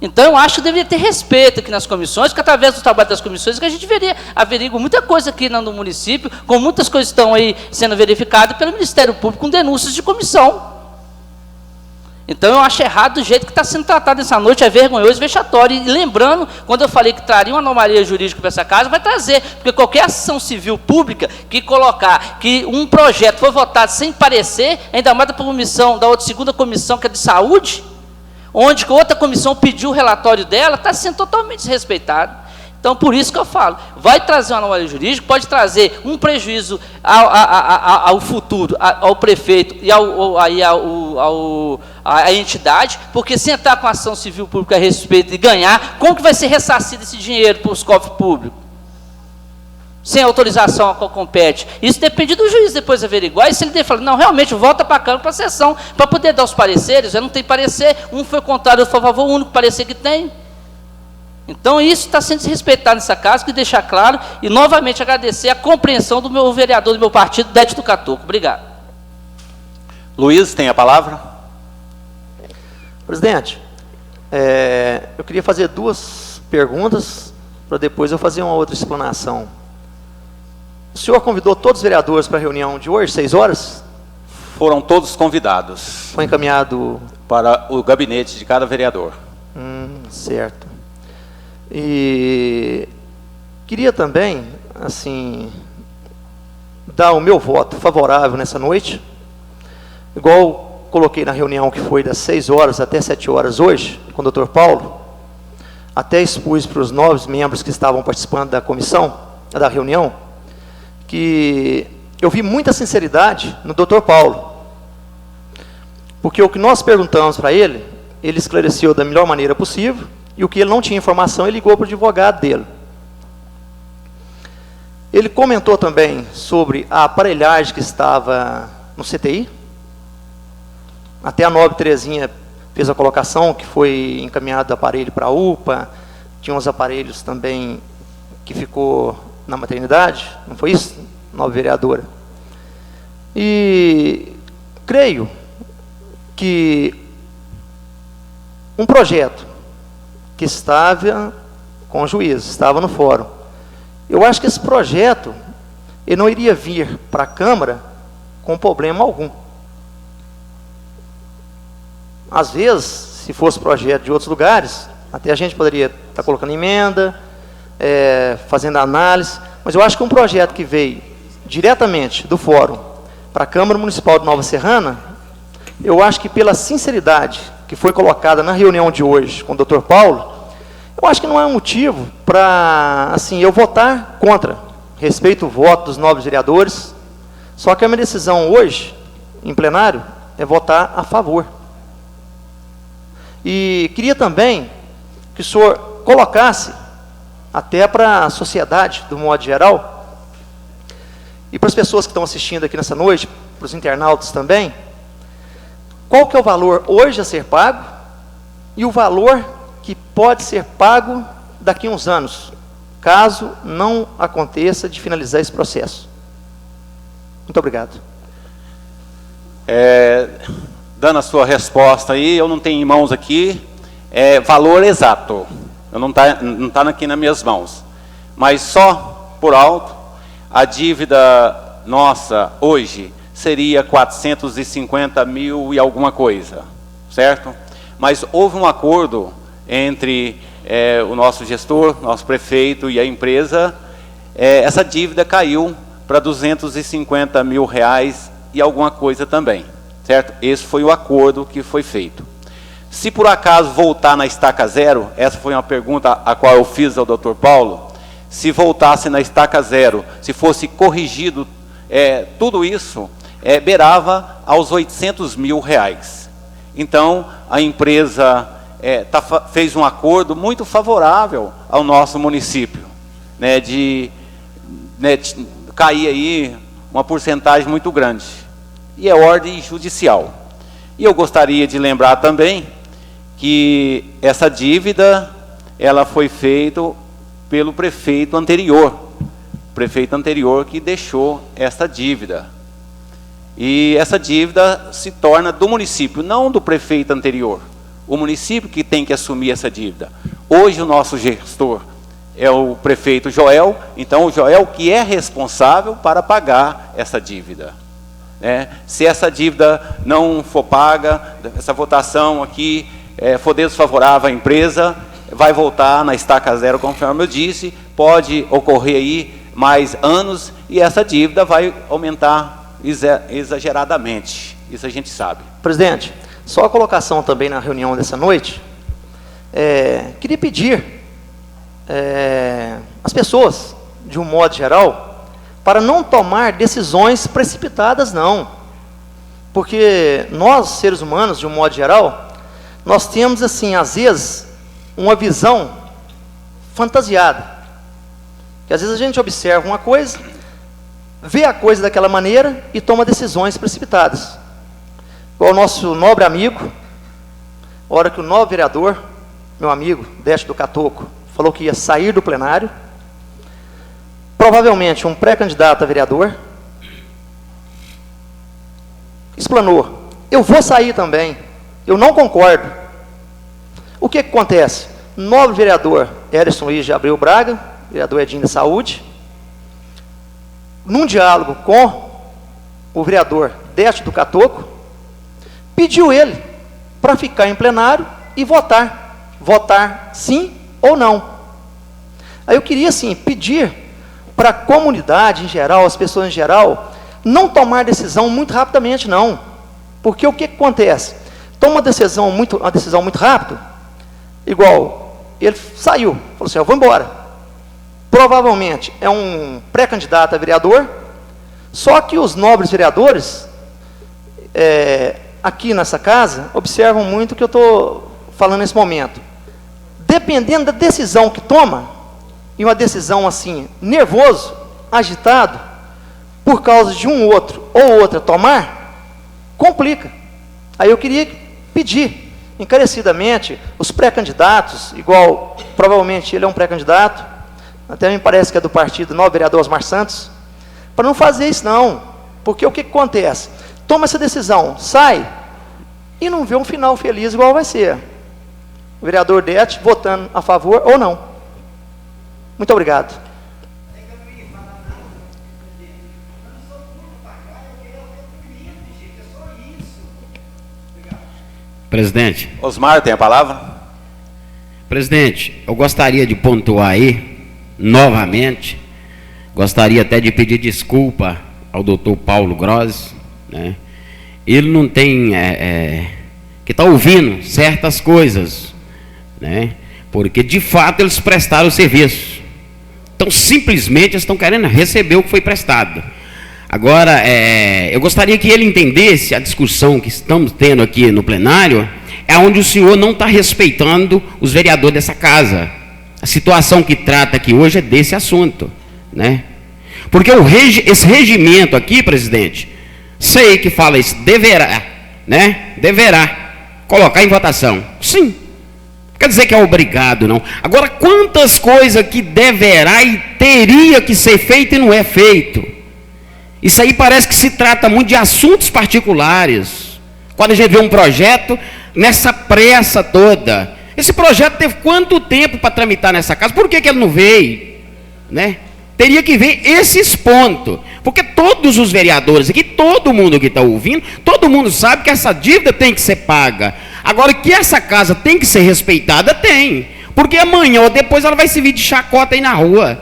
Então, eu acho que deveria ter respeito aqui nas comissões, que através do trabalho das comissões, que a gente averigua muita coisa aqui no município, com muitas coisas que estão aí sendo verificadas pelo Ministério Público, com denúncias de comissão. Então, eu acho errado do jeito que está sendo tratado essa noite, é vergonhoso e vexatório. E lembrando, quando eu falei que traria uma anomalia jurídica para essa casa, vai trazer, porque qualquer ação civil pública que colocar que um projeto foi votado sem parecer, ainda mais da comissão, da outra segunda comissão, que é de saúde, onde outra comissão pediu o relatório dela, está sendo totalmente desrespeitado. Então, por isso que eu falo, vai trazer uma anomalia jurídica, pode trazer um prejuízo ao futuro, ao prefeito e à entidade, porque se entrar com ação civil pública a respeito e ganhar, como que vai ser ressarcido esse dinheiro para os cofres públicos? Sem autorização a qual compete. Isso depende do juiz depois averiguar, e se ele falar, não, realmente, volta para a Câmara, para a sessão, para poder dar os pareceres, já não tem parecer, um foi contrário, outro foi a favor, o único parecer que tem. Então, isso está sendo desrespeitado nessa casa, que deixar claro, e novamente agradecer a compreensão do meu vereador do meu partido, Dete do Catoco. Obrigado. Luiz, tem a palavra. Presidente, eu queria fazer 2 perguntas, para depois eu fazer uma outra explanação. O senhor convidou todos os vereadores para a reunião de hoje, 6 horas? Foram todos convidados. Foi encaminhado para o gabinete de cada vereador. Certo. E queria também, assim, dar o meu voto favorável nessa noite, igual coloquei na reunião que foi das 6 horas até 7 horas hoje, com o doutor Paulo, até expus para os 9 membros que estavam participando da comissão, da reunião, que eu vi muita sinceridade no doutor Paulo, porque o que nós perguntamos para ele, ele esclareceu da melhor maneira possível, e o que ele não tinha informação, ele ligou para o advogado dele. Ele comentou também sobre a aparelhagem que estava no CTI, até a Nobre Terezinha fez a colocação que foi encaminhado o aparelho para a UPA, tinha uns aparelhos também que ficou na maternidade, não foi isso, nova vereadora? E creio que um projeto que estava com o juiz, estava no fórum, eu acho que esse projeto, ele não iria vir para a Câmara com problema algum. Às vezes, se fosse projeto de outros lugares, até a gente poderia estar colocando emenda, fazendo análise, mas eu acho que um projeto que veio diretamente do fórum para a Câmara Municipal de Nova Serrana, eu acho que pela sinceridade que foi colocada na reunião de hoje com o Dr. Paulo, eu acho que não há motivo para, assim, eu votar contra. Respeito o voto dos nobres vereadores, só que a minha decisão hoje, em plenário, é votar a favor. E queria também que o senhor colocasse, até para a sociedade, do modo geral, e para as pessoas que estão assistindo aqui nessa noite, para os internautas também, qual que é o valor hoje a ser pago e o valor que pode ser pago daqui a uns anos, caso não aconteça de finalizar esse processo. Muito obrigado. Dando a sua resposta aí, eu não tenho em mãos aqui valor exato, não tá aqui nas minhas mãos, mas só por alto, a dívida nossa hoje seria 450 mil e alguma coisa, certo? Mas houve um acordo entre o nosso gestor, nosso prefeito e a empresa, essa dívida caiu para 250 mil reais e alguma coisa também, certo? Esse foi o acordo que foi feito. Se por acaso voltar na estaca zero, essa foi uma pergunta a qual eu fiz ao Dr. Paulo, se voltasse na estaca zero, se fosse corrigido tudo isso, beirava aos 800 mil reais. Então, a empresa fez um acordo muito favorável ao nosso município, né, de cair aí uma porcentagem muito grande. E é ordem judicial. E eu gostaria de lembrar também que essa dívida, ela foi feita pelo prefeito anterior que deixou essa dívida. E essa dívida se torna do município, não do prefeito anterior. O município que tem que assumir essa dívida. Hoje o nosso gestor é o prefeito Joel, então o Joel que é responsável para pagar essa dívida. Se essa dívida não for paga, essa votação aqui for desfavorável à empresa, vai voltar na estaca zero, conforme eu disse, pode ocorrer aí mais anos e essa dívida vai aumentar exageradamente. Isso a gente sabe. Presidente, só a colocação também na reunião dessa noite, queria pedir às pessoas, de um modo geral, para não tomar decisões precipitadas, não. Porque nós, seres humanos, de um modo geral, nós temos, assim, às vezes, uma visão fantasiada. Que às vezes a gente observa uma coisa, vê a coisa daquela maneira e toma decisões precipitadas. Igual o nosso nobre amigo, a hora que o nobre vereador, meu amigo, Décio do Catoco, falou que ia sair do plenário, provavelmente um pré-candidato a vereador, explanou, eu vou sair também, eu não concordo. O que acontece? Nobre vereador Erison Luiz de Abreu Braga, vereador Edinho da Saúde, num diálogo com o vereador Décio do Catoco, pediu ele para ficar em plenário e votar sim ou não. Aí eu queria, assim, pedir para a comunidade em geral, as pessoas em geral, não tomar decisão muito rapidamente, não. Porque o que acontece? Toma uma decisão muito rápido, igual, ele saiu, falou assim, eu vou embora. Provavelmente é um pré-candidato a vereador, só que os nobres vereadores, aqui nessa casa, observam muito o que eu estou falando nesse momento. Dependendo da decisão que toma, e uma decisão assim, nervoso, agitado, por causa de um outro ou outra tomar, complica. Aí eu queria pedir, encarecidamente, os pré-candidatos, igual, provavelmente ele é um pré-candidato, até me parece que é do partido novo vereador Osmar Santos, para não fazer isso não, porque o que acontece? Toma essa decisão, sai, e não vê um final feliz igual vai ser. O vereador Décio votando a favor ou não. Muito obrigado. Presidente. Osmar, tem a palavra? Presidente, eu gostaria de pontuar aí, novamente, gostaria até de pedir desculpa ao doutor Paulo Grossi, né? ele não tem que está ouvindo certas coisas, né? Porque de fato eles prestaram o serviço. Então simplesmente eles estão querendo receber o que foi prestado. Agora, eu gostaria que ele entendesse a discussão que estamos tendo aqui no plenário, é onde o senhor não está respeitando os vereadores dessa casa. A situação que trata aqui hoje é desse assunto, né? Porque esse regimento aqui, presidente, sei que fala isso, deverá, né? Deverá colocar em votação. Sim. Quer dizer que é obrigado, não. Agora, quantas coisas que deverá e teria que ser feito e não é feito? Isso aí parece que se trata muito de assuntos particulares. Quando a gente vê um projeto, nessa pressa toda. Esse projeto teve quanto tempo para tramitar nessa casa? Por que ele não veio? Né? Teria que ver esses pontos. Porque todos os vereadores aqui, todo mundo que está ouvindo, todo mundo sabe que essa dívida tem que ser paga. Agora, que essa casa tem que ser respeitada, tem. Porque amanhã ou depois ela vai servir de chacota aí na rua.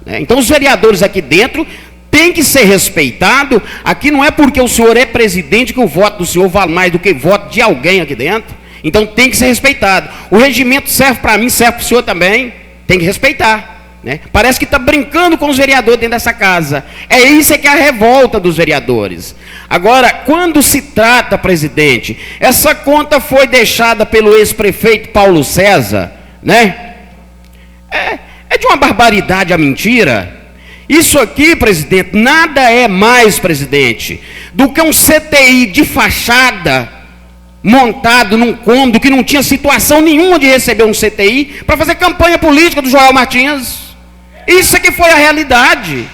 Né? Então, os vereadores aqui dentro tem que ser respeitado. Aqui não é porque o senhor é presidente que o voto do senhor vale mais do que o voto de alguém aqui dentro. Então tem que ser respeitado. O regimento serve para mim, serve para o senhor também. Tem que respeitar, né? Parece que está brincando com os vereadores dentro dessa casa. É isso que é a revolta dos vereadores. Agora, quando se trata, presidente, essa conta foi deixada pelo ex-prefeito Paulo César, né? É de uma barbaridade a mentira. Isso aqui, presidente, nada é mais, presidente, do que um CTI de fachada montado num cômodo que não tinha situação nenhuma de receber um CTI para fazer campanha política do Joel Martins. Isso aqui foi a realidade.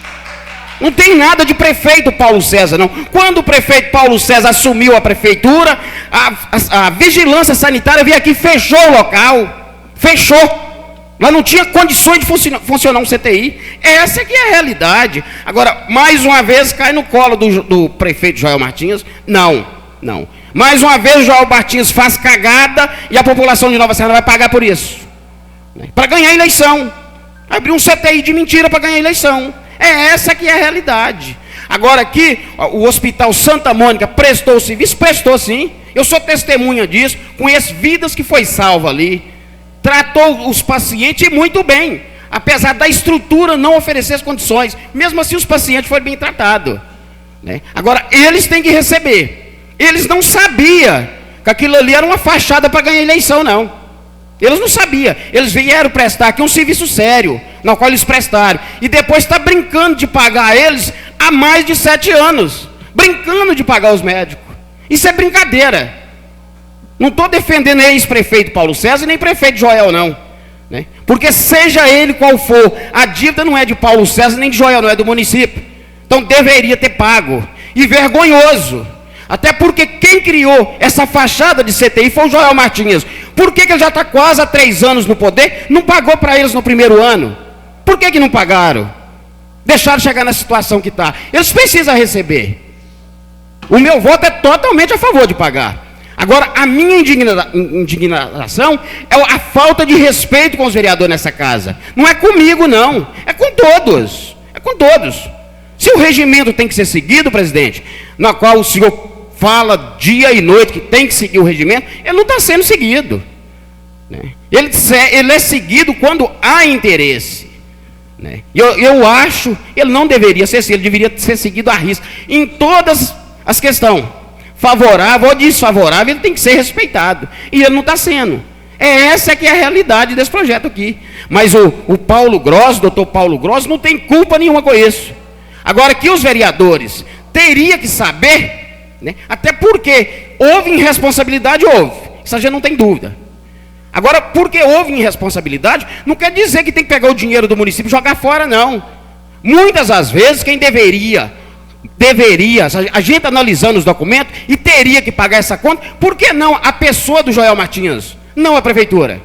Não tem nada de prefeito Paulo César, não. Quando o prefeito Paulo César assumiu a prefeitura, a vigilância sanitária veio aqui e fechou o local. Fechou. Lá não tinha condições de funcionar um CTI. Essa aqui é a realidade. Agora, mais uma vez, cai no colo do prefeito Joel Martins. Não. Mais uma vez, o Joel Martins faz cagada e a população de Nova Serrana vai pagar por isso. Para ganhar a eleição. Abriu um CTI de mentira para ganhar a eleição. Essa que é a realidade. Agora aqui, o Hospital Santa Mônica prestou o serviço? Prestou sim. Eu sou testemunha disso. Conheço vidas que foi salva ali. Tratou os pacientes muito bem, apesar da estrutura não oferecer as condições. Mesmo assim, os pacientes foram bem tratados, né? Agora, eles têm que receber. Eles não sabiam que aquilo ali era uma fachada para ganhar eleição, não. Eles não sabiam. Eles vieram prestar aqui um serviço sério, no qual eles prestaram. E depois está brincando de pagar eles há mais de 7 anos. Brincando de pagar os médicos. Isso é brincadeira. Não estou defendendo ex-prefeito Paulo César nem prefeito Joel, não. Né? Porque seja ele qual for, a dívida não é de Paulo César nem de Joel, não é do município. Então deveria ter pago. E vergonhoso. Até porque quem criou essa fachada de CTI foi o Joel Martins. Por que ele já está quase há 3 anos no poder? Não pagou para eles no primeiro ano. Por que não pagaram? Deixaram chegar na situação que está. Eles precisam receber. O meu voto é totalmente a favor de pagar. Agora, a minha indignação é a falta de respeito com os vereadores nessa casa. Não é comigo, não. É com todos. É com todos. Se o regimento tem que ser seguido, presidente, na qual o senhor fala dia e noite que tem que seguir o regimento, ele não está sendo seguido. Né? Ele é seguido quando há interesse. Né? Eu acho, ele não deveria ser assim, ele deveria ser seguido à risca. Em todas as questões. Favorável ou desfavorável, ele tem que ser respeitado. E ele não está sendo. Essa que é a realidade desse projeto aqui. Mas o Paulo Gross, o doutor Paulo Gross, não tem culpa nenhuma com isso. Agora, que os vereadores teriam que saber, né, até porque houve irresponsabilidade, houve. Isso a gente não tem dúvida. Agora, porque houve irresponsabilidade, não quer dizer que tem que pegar o dinheiro do município e jogar fora, não. Muitas das vezes, quem deveria, a gente analisando os documentos, e teria que pagar essa conta, por que não a pessoa do Joel Martins, não a prefeitura?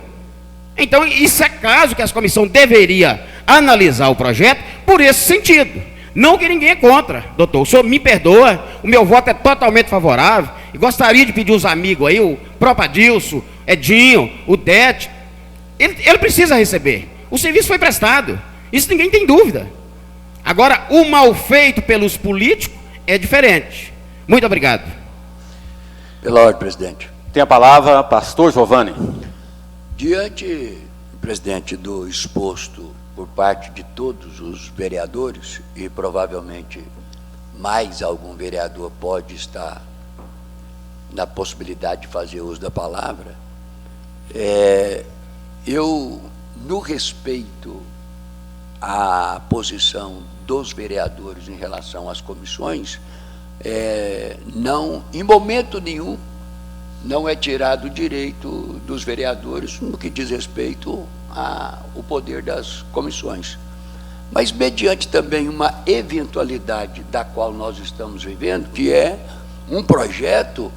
Então, isso é caso que a comissão deveria analisar o projeto por esse sentido. Não que ninguém é contra, doutor, o senhor me perdoa, o meu voto é totalmente favorável, e gostaria de pedir os amigos aí, o próprio Adilson, Edinho, o Det, ele precisa receber, o serviço foi prestado, isso ninguém tem dúvida. Agora, o mal feito pelos políticos é diferente. Muito obrigado. Pela ordem, presidente. Tem a palavra pastor Giovanni. Diante, presidente, do exposto por parte de todos os vereadores, e provavelmente mais algum vereador pode estar na possibilidade de fazer uso da palavra, eu, no respeito à posição dos vereadores em relação às comissões, não, em momento nenhum, não é tirado o direito dos vereadores no que diz respeito ao poder das comissões. Mas mediante também uma eventualidade da qual nós estamos vivendo, que é um projeto,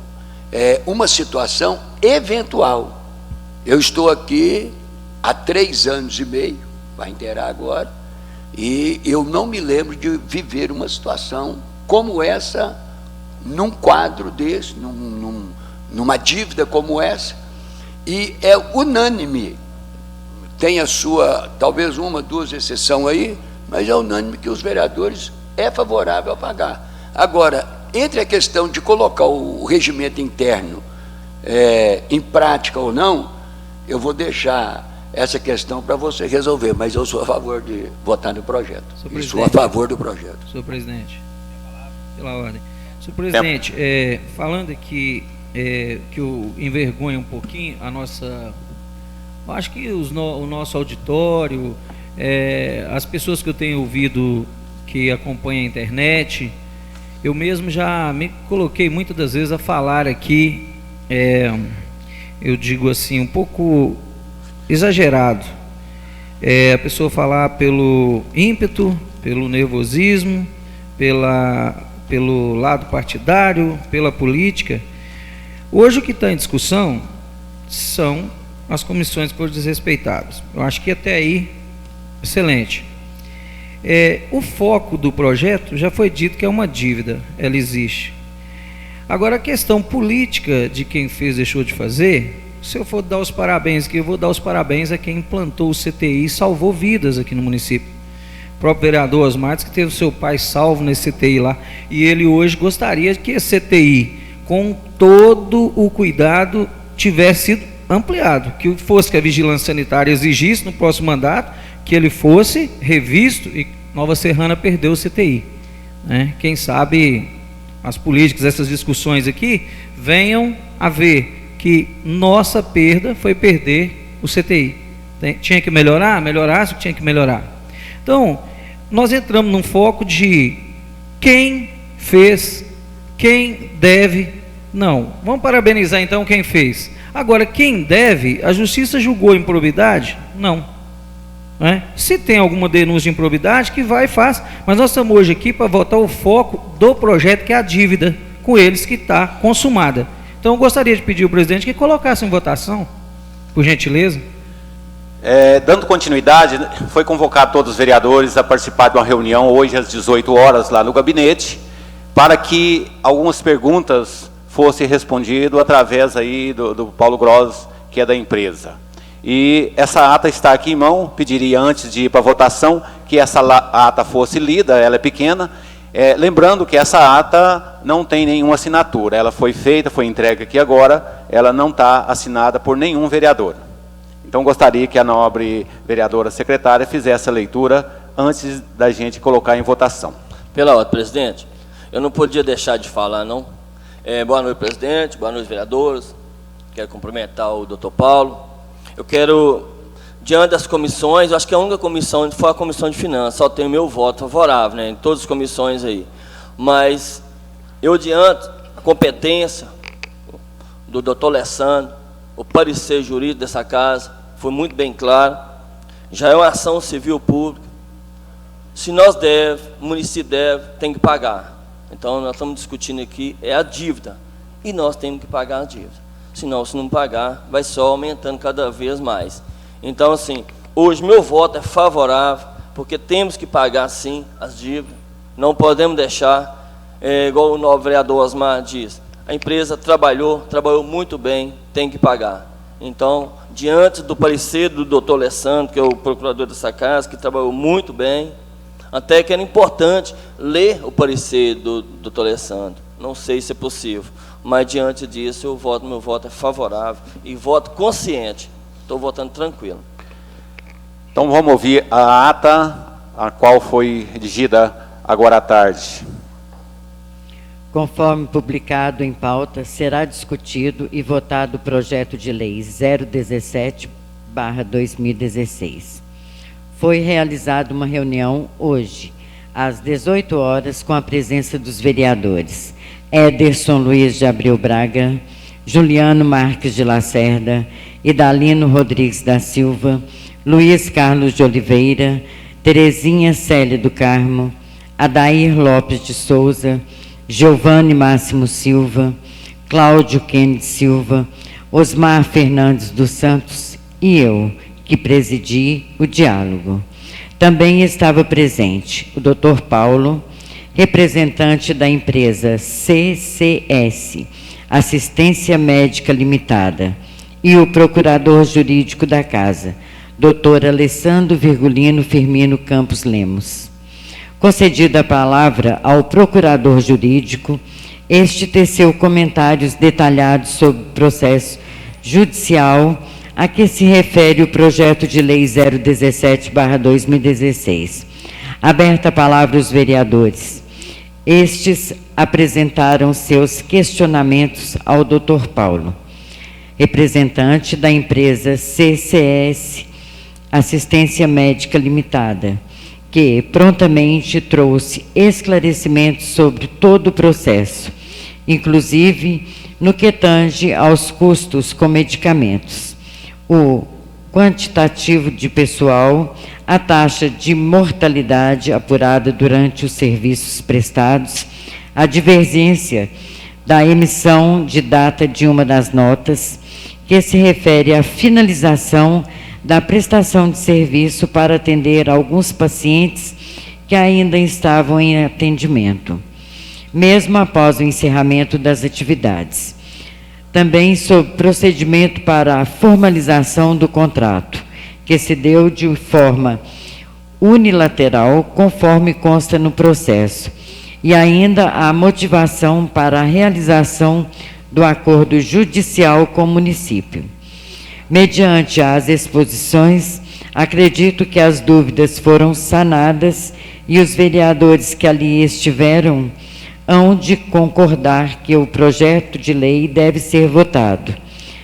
uma situação eventual. Eu estou aqui há 3 anos e meio, vai inteirar agora, e eu não me lembro de viver uma situação como essa, num quadro desse, numa dívida como essa, e é unânime, tem a sua, talvez 1, 2 exceções aí, mas é unânime que os vereadores é favorável a pagar. Agora, entre a questão de colocar o regimento interno em prática ou não, eu vou deixar essa questão para você resolver, mas eu sou a favor de votar no projeto. E sou a favor do projeto. Senhor presidente, pela ordem. Senhor presidente, falando aqui que eu envergonho um pouquinho a nossa... Eu acho que o nosso auditório, as pessoas que eu tenho ouvido que acompanham a internet, eu mesmo já me coloquei muitas das vezes a falar aqui, eu digo assim, um pouco exagerado. A pessoa falar pelo ímpeto, pelo nervosismo, pelo lado partidário, pela política. Hoje o que está em discussão são as comissões que foram desrespeitadas. Eu acho que até aí, excelente. O foco do projeto já foi dito que é uma dívida, ela existe. Agora, a questão política de quem fez, deixou de fazer, se eu for dar os parabéns aqui, eu vou dar os parabéns a quem implantou o CTI e salvou vidas aqui no município. O próprio vereador Osmar disse que teve o seu pai salvo nesse CTI lá, e ele hoje gostaria que esse CTI, com todo o cuidado, tivesse sido ampliado, que fosse que a vigilância sanitária exigisse no próximo mandato, que ele fosse revisto, e Nova Serrana perdeu o CTI. Quem sabe as políticas, essas discussões aqui, venham a ver que nossa perda foi perder o CTI. Tinha que melhorar? Melhorasse o que tinha que melhorar. Então, nós entramos num foco de quem fez, quem deve. Não, vamos parabenizar então quem fez. Agora, quem deve, a justiça julgou improbidade? Não. Se tem alguma denúncia de improbidade, que vai e faz. Mas nós estamos hoje aqui para votar o foco do projeto, que é a dívida com eles, que está consumada. Então, eu gostaria de pedir ao presidente que colocasse em votação, por gentileza. Dando continuidade, foi convocado todos os vereadores a participar de uma reunião hoje às 18 horas lá no gabinete, para que algumas perguntas fossem respondidas através aí do Paulo Gross, que é da empresa. E essa ata está aqui em mão, pediria antes de ir para a votação que essa ata fosse lida, ela é pequena, lembrando que essa ata não tem nenhuma assinatura, ela foi feita, foi entregue aqui agora, ela não está assinada por nenhum vereador. Então, gostaria que a nobre vereadora secretária fizesse a leitura antes da gente colocar em votação. Pela ordem, presidente, eu não podia deixar de falar, não. Boa noite, presidente, boa noite, vereadores. Quero cumprimentar o doutor Paulo. Eu quero, diante das comissões, eu acho que a única comissão foi a comissão de finanças, só tenho meu voto favorável, em todas as comissões aí. Mas eu, diante da competência do doutor Alessandro, o parecer jurídico dessa casa, foi muito bem claro, já é uma ação civil pública. Se nós o município deve, tem que pagar. Então, nós estamos discutindo aqui, a dívida, e nós temos que pagar a dívida. Senão, se não pagar, vai só aumentando cada vez mais. Então, assim, hoje meu voto é favorável, porque temos que pagar, sim, as dívidas. Não podemos deixar, igual o novo vereador Osmar diz, a empresa trabalhou muito bem, tem que pagar. Então, diante do parecer do doutor Alessandro, que é o procurador dessa casa, que trabalhou muito bem, até que era importante ler o parecer do doutor Alessandro. Não sei se é possível. mas diante disso meu voto é favorável e voto consciente. Estou votando tranquilo. Então vamos ouvir a ata, a qual foi redigida agora à tarde. Conforme publicado em pauta, será discutido e votado o projeto de lei 017/2016. Foi realizada uma reunião hoje, às 18 horas, com a presença dos vereadores Ederson Luiz de Abreu Braga, Juliano Marques de Lacerda, Idalino Rodrigues da Silva, Luiz Carlos de Oliveira, Terezinha Célia do Carmo, Adair Lopes de Souza, Giovanni Máximo Silva, Cláudio Kennedy Silva, Osmar Fernandes dos Santos e eu, que presidi o diálogo. Também estava presente o Dr. Paulo, representante da empresa CCS, Assistência Médica Limitada, e o procurador jurídico da casa, Dr. Alessandro Virgulino Firmino Campos Lemos. Concedida a palavra ao procurador jurídico, este teceu comentários detalhados sobre o processo judicial a que se refere o projeto de lei 017/2016. Aberta a palavra aos vereadores. Estes apresentaram seus questionamentos ao Dr. Paulo, representante da empresa CCS, Assistência Médica Limitada, que prontamente trouxe esclarecimentos sobre todo o processo, inclusive no que tange aos custos com medicamentos, o quantitativo de pessoal, a taxa de mortalidade apurada durante os serviços prestados, a divergência da emissão de data de uma das notas, que se refere à finalização da prestação de serviço para atender alguns pacientes que ainda estavam em atendimento, mesmo após o encerramento das atividades. Também sobre procedimento para a formalização do contrato, que se deu de forma unilateral, conforme consta no processo, e ainda a motivação para a realização do acordo judicial com o município. Mediante as exposições, acredito que as dúvidas foram sanadas e os vereadores que ali estiveram hão de concordar que o projeto de lei deve ser votado,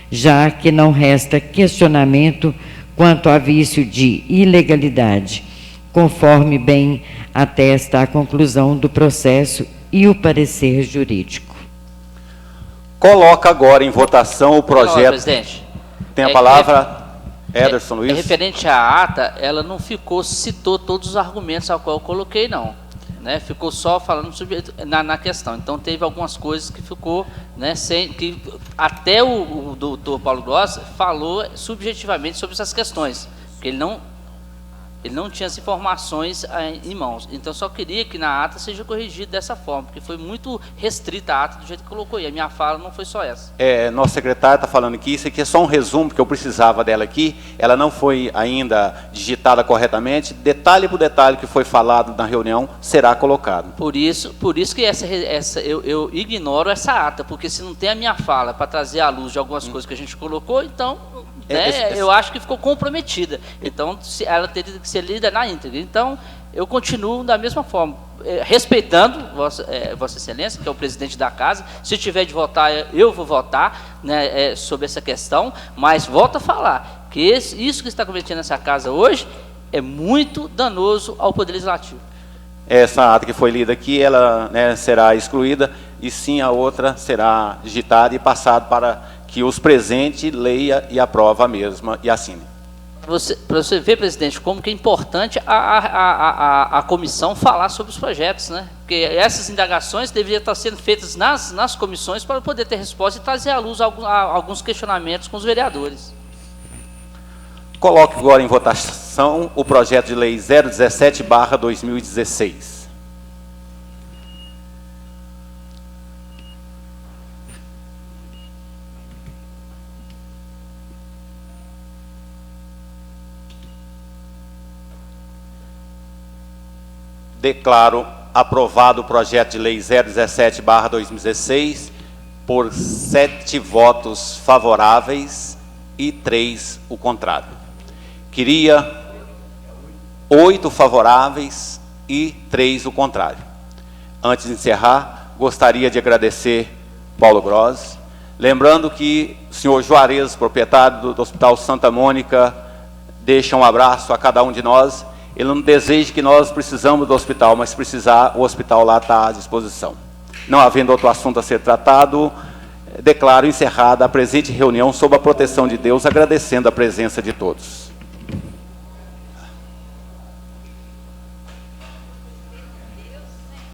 já que não resta questionamento quanto a vício de ilegalidade, conforme bem atesta a conclusão do processo e o parecer jurídico. Coloca agora em votação o projeto. Presidente. Tem a palavra, Ederson Luiz. Referente à ata, ela não citou todos os argumentos ao qual eu coloquei, não. Né? Ficou só falando sobre, na questão. Então, teve algumas coisas que ficou, né, que até o doutor Paulo Gross falou subjetivamente sobre essas questões, porque ele não tinha as informações em mãos. Então, só queria que na ata seja corrigido dessa forma, porque foi muito restrita a ata do jeito que colocou. E a minha fala não foi só essa. Nosso secretário está falando que isso aqui é só um resumo, porque eu precisava dela aqui. Ela não foi ainda digitada corretamente. Detalhe por detalhe que foi falado na reunião será colocado. Por isso que eu ignoro essa ata, porque se não tem a minha fala para trazer à luz de algumas coisas que a gente colocou, então... eu acho que ficou comprometida. Então, ela teria que ser lida na íntegra. Então, eu continuo da mesma forma, respeitando Vossa Excelência, que é o presidente da casa. Se tiver de votar, eu vou votar, né, sobre essa questão, mas volto a falar que isso que está cometendo nessa casa hoje é muito danoso ao Poder Legislativo. Essa ata que foi lida aqui, ela, né, será excluída, e sim a outra será digitada e passada para que os presentes leia e aprova a mesma e assine. Para você ver, presidente, como que é importante a comissão falar sobre os projetos, né? Porque essas indagações deveriam estar sendo feitas nas comissões para poder ter resposta e trazer à luz alguns questionamentos com os vereadores. Coloque agora em votação o projeto de lei 017/2016. Declaro aprovado o projeto de lei 017/2016 por 7 votos favoráveis e 3 o contrário. Queria 8 favoráveis e 3 o contrário. Antes de encerrar, gostaria de agradecer Paulo Grossi, lembrando que o senhor Juarez, proprietário do Hospital Santa Mônica, deixa um abraço a cada um de nós. Ele não deseja que nós precisamos do hospital, mas se precisar, o hospital lá está à disposição. Não havendo outro assunto a ser tratado, declaro encerrada a presente reunião sob a proteção de Deus, agradecendo a presença de todos.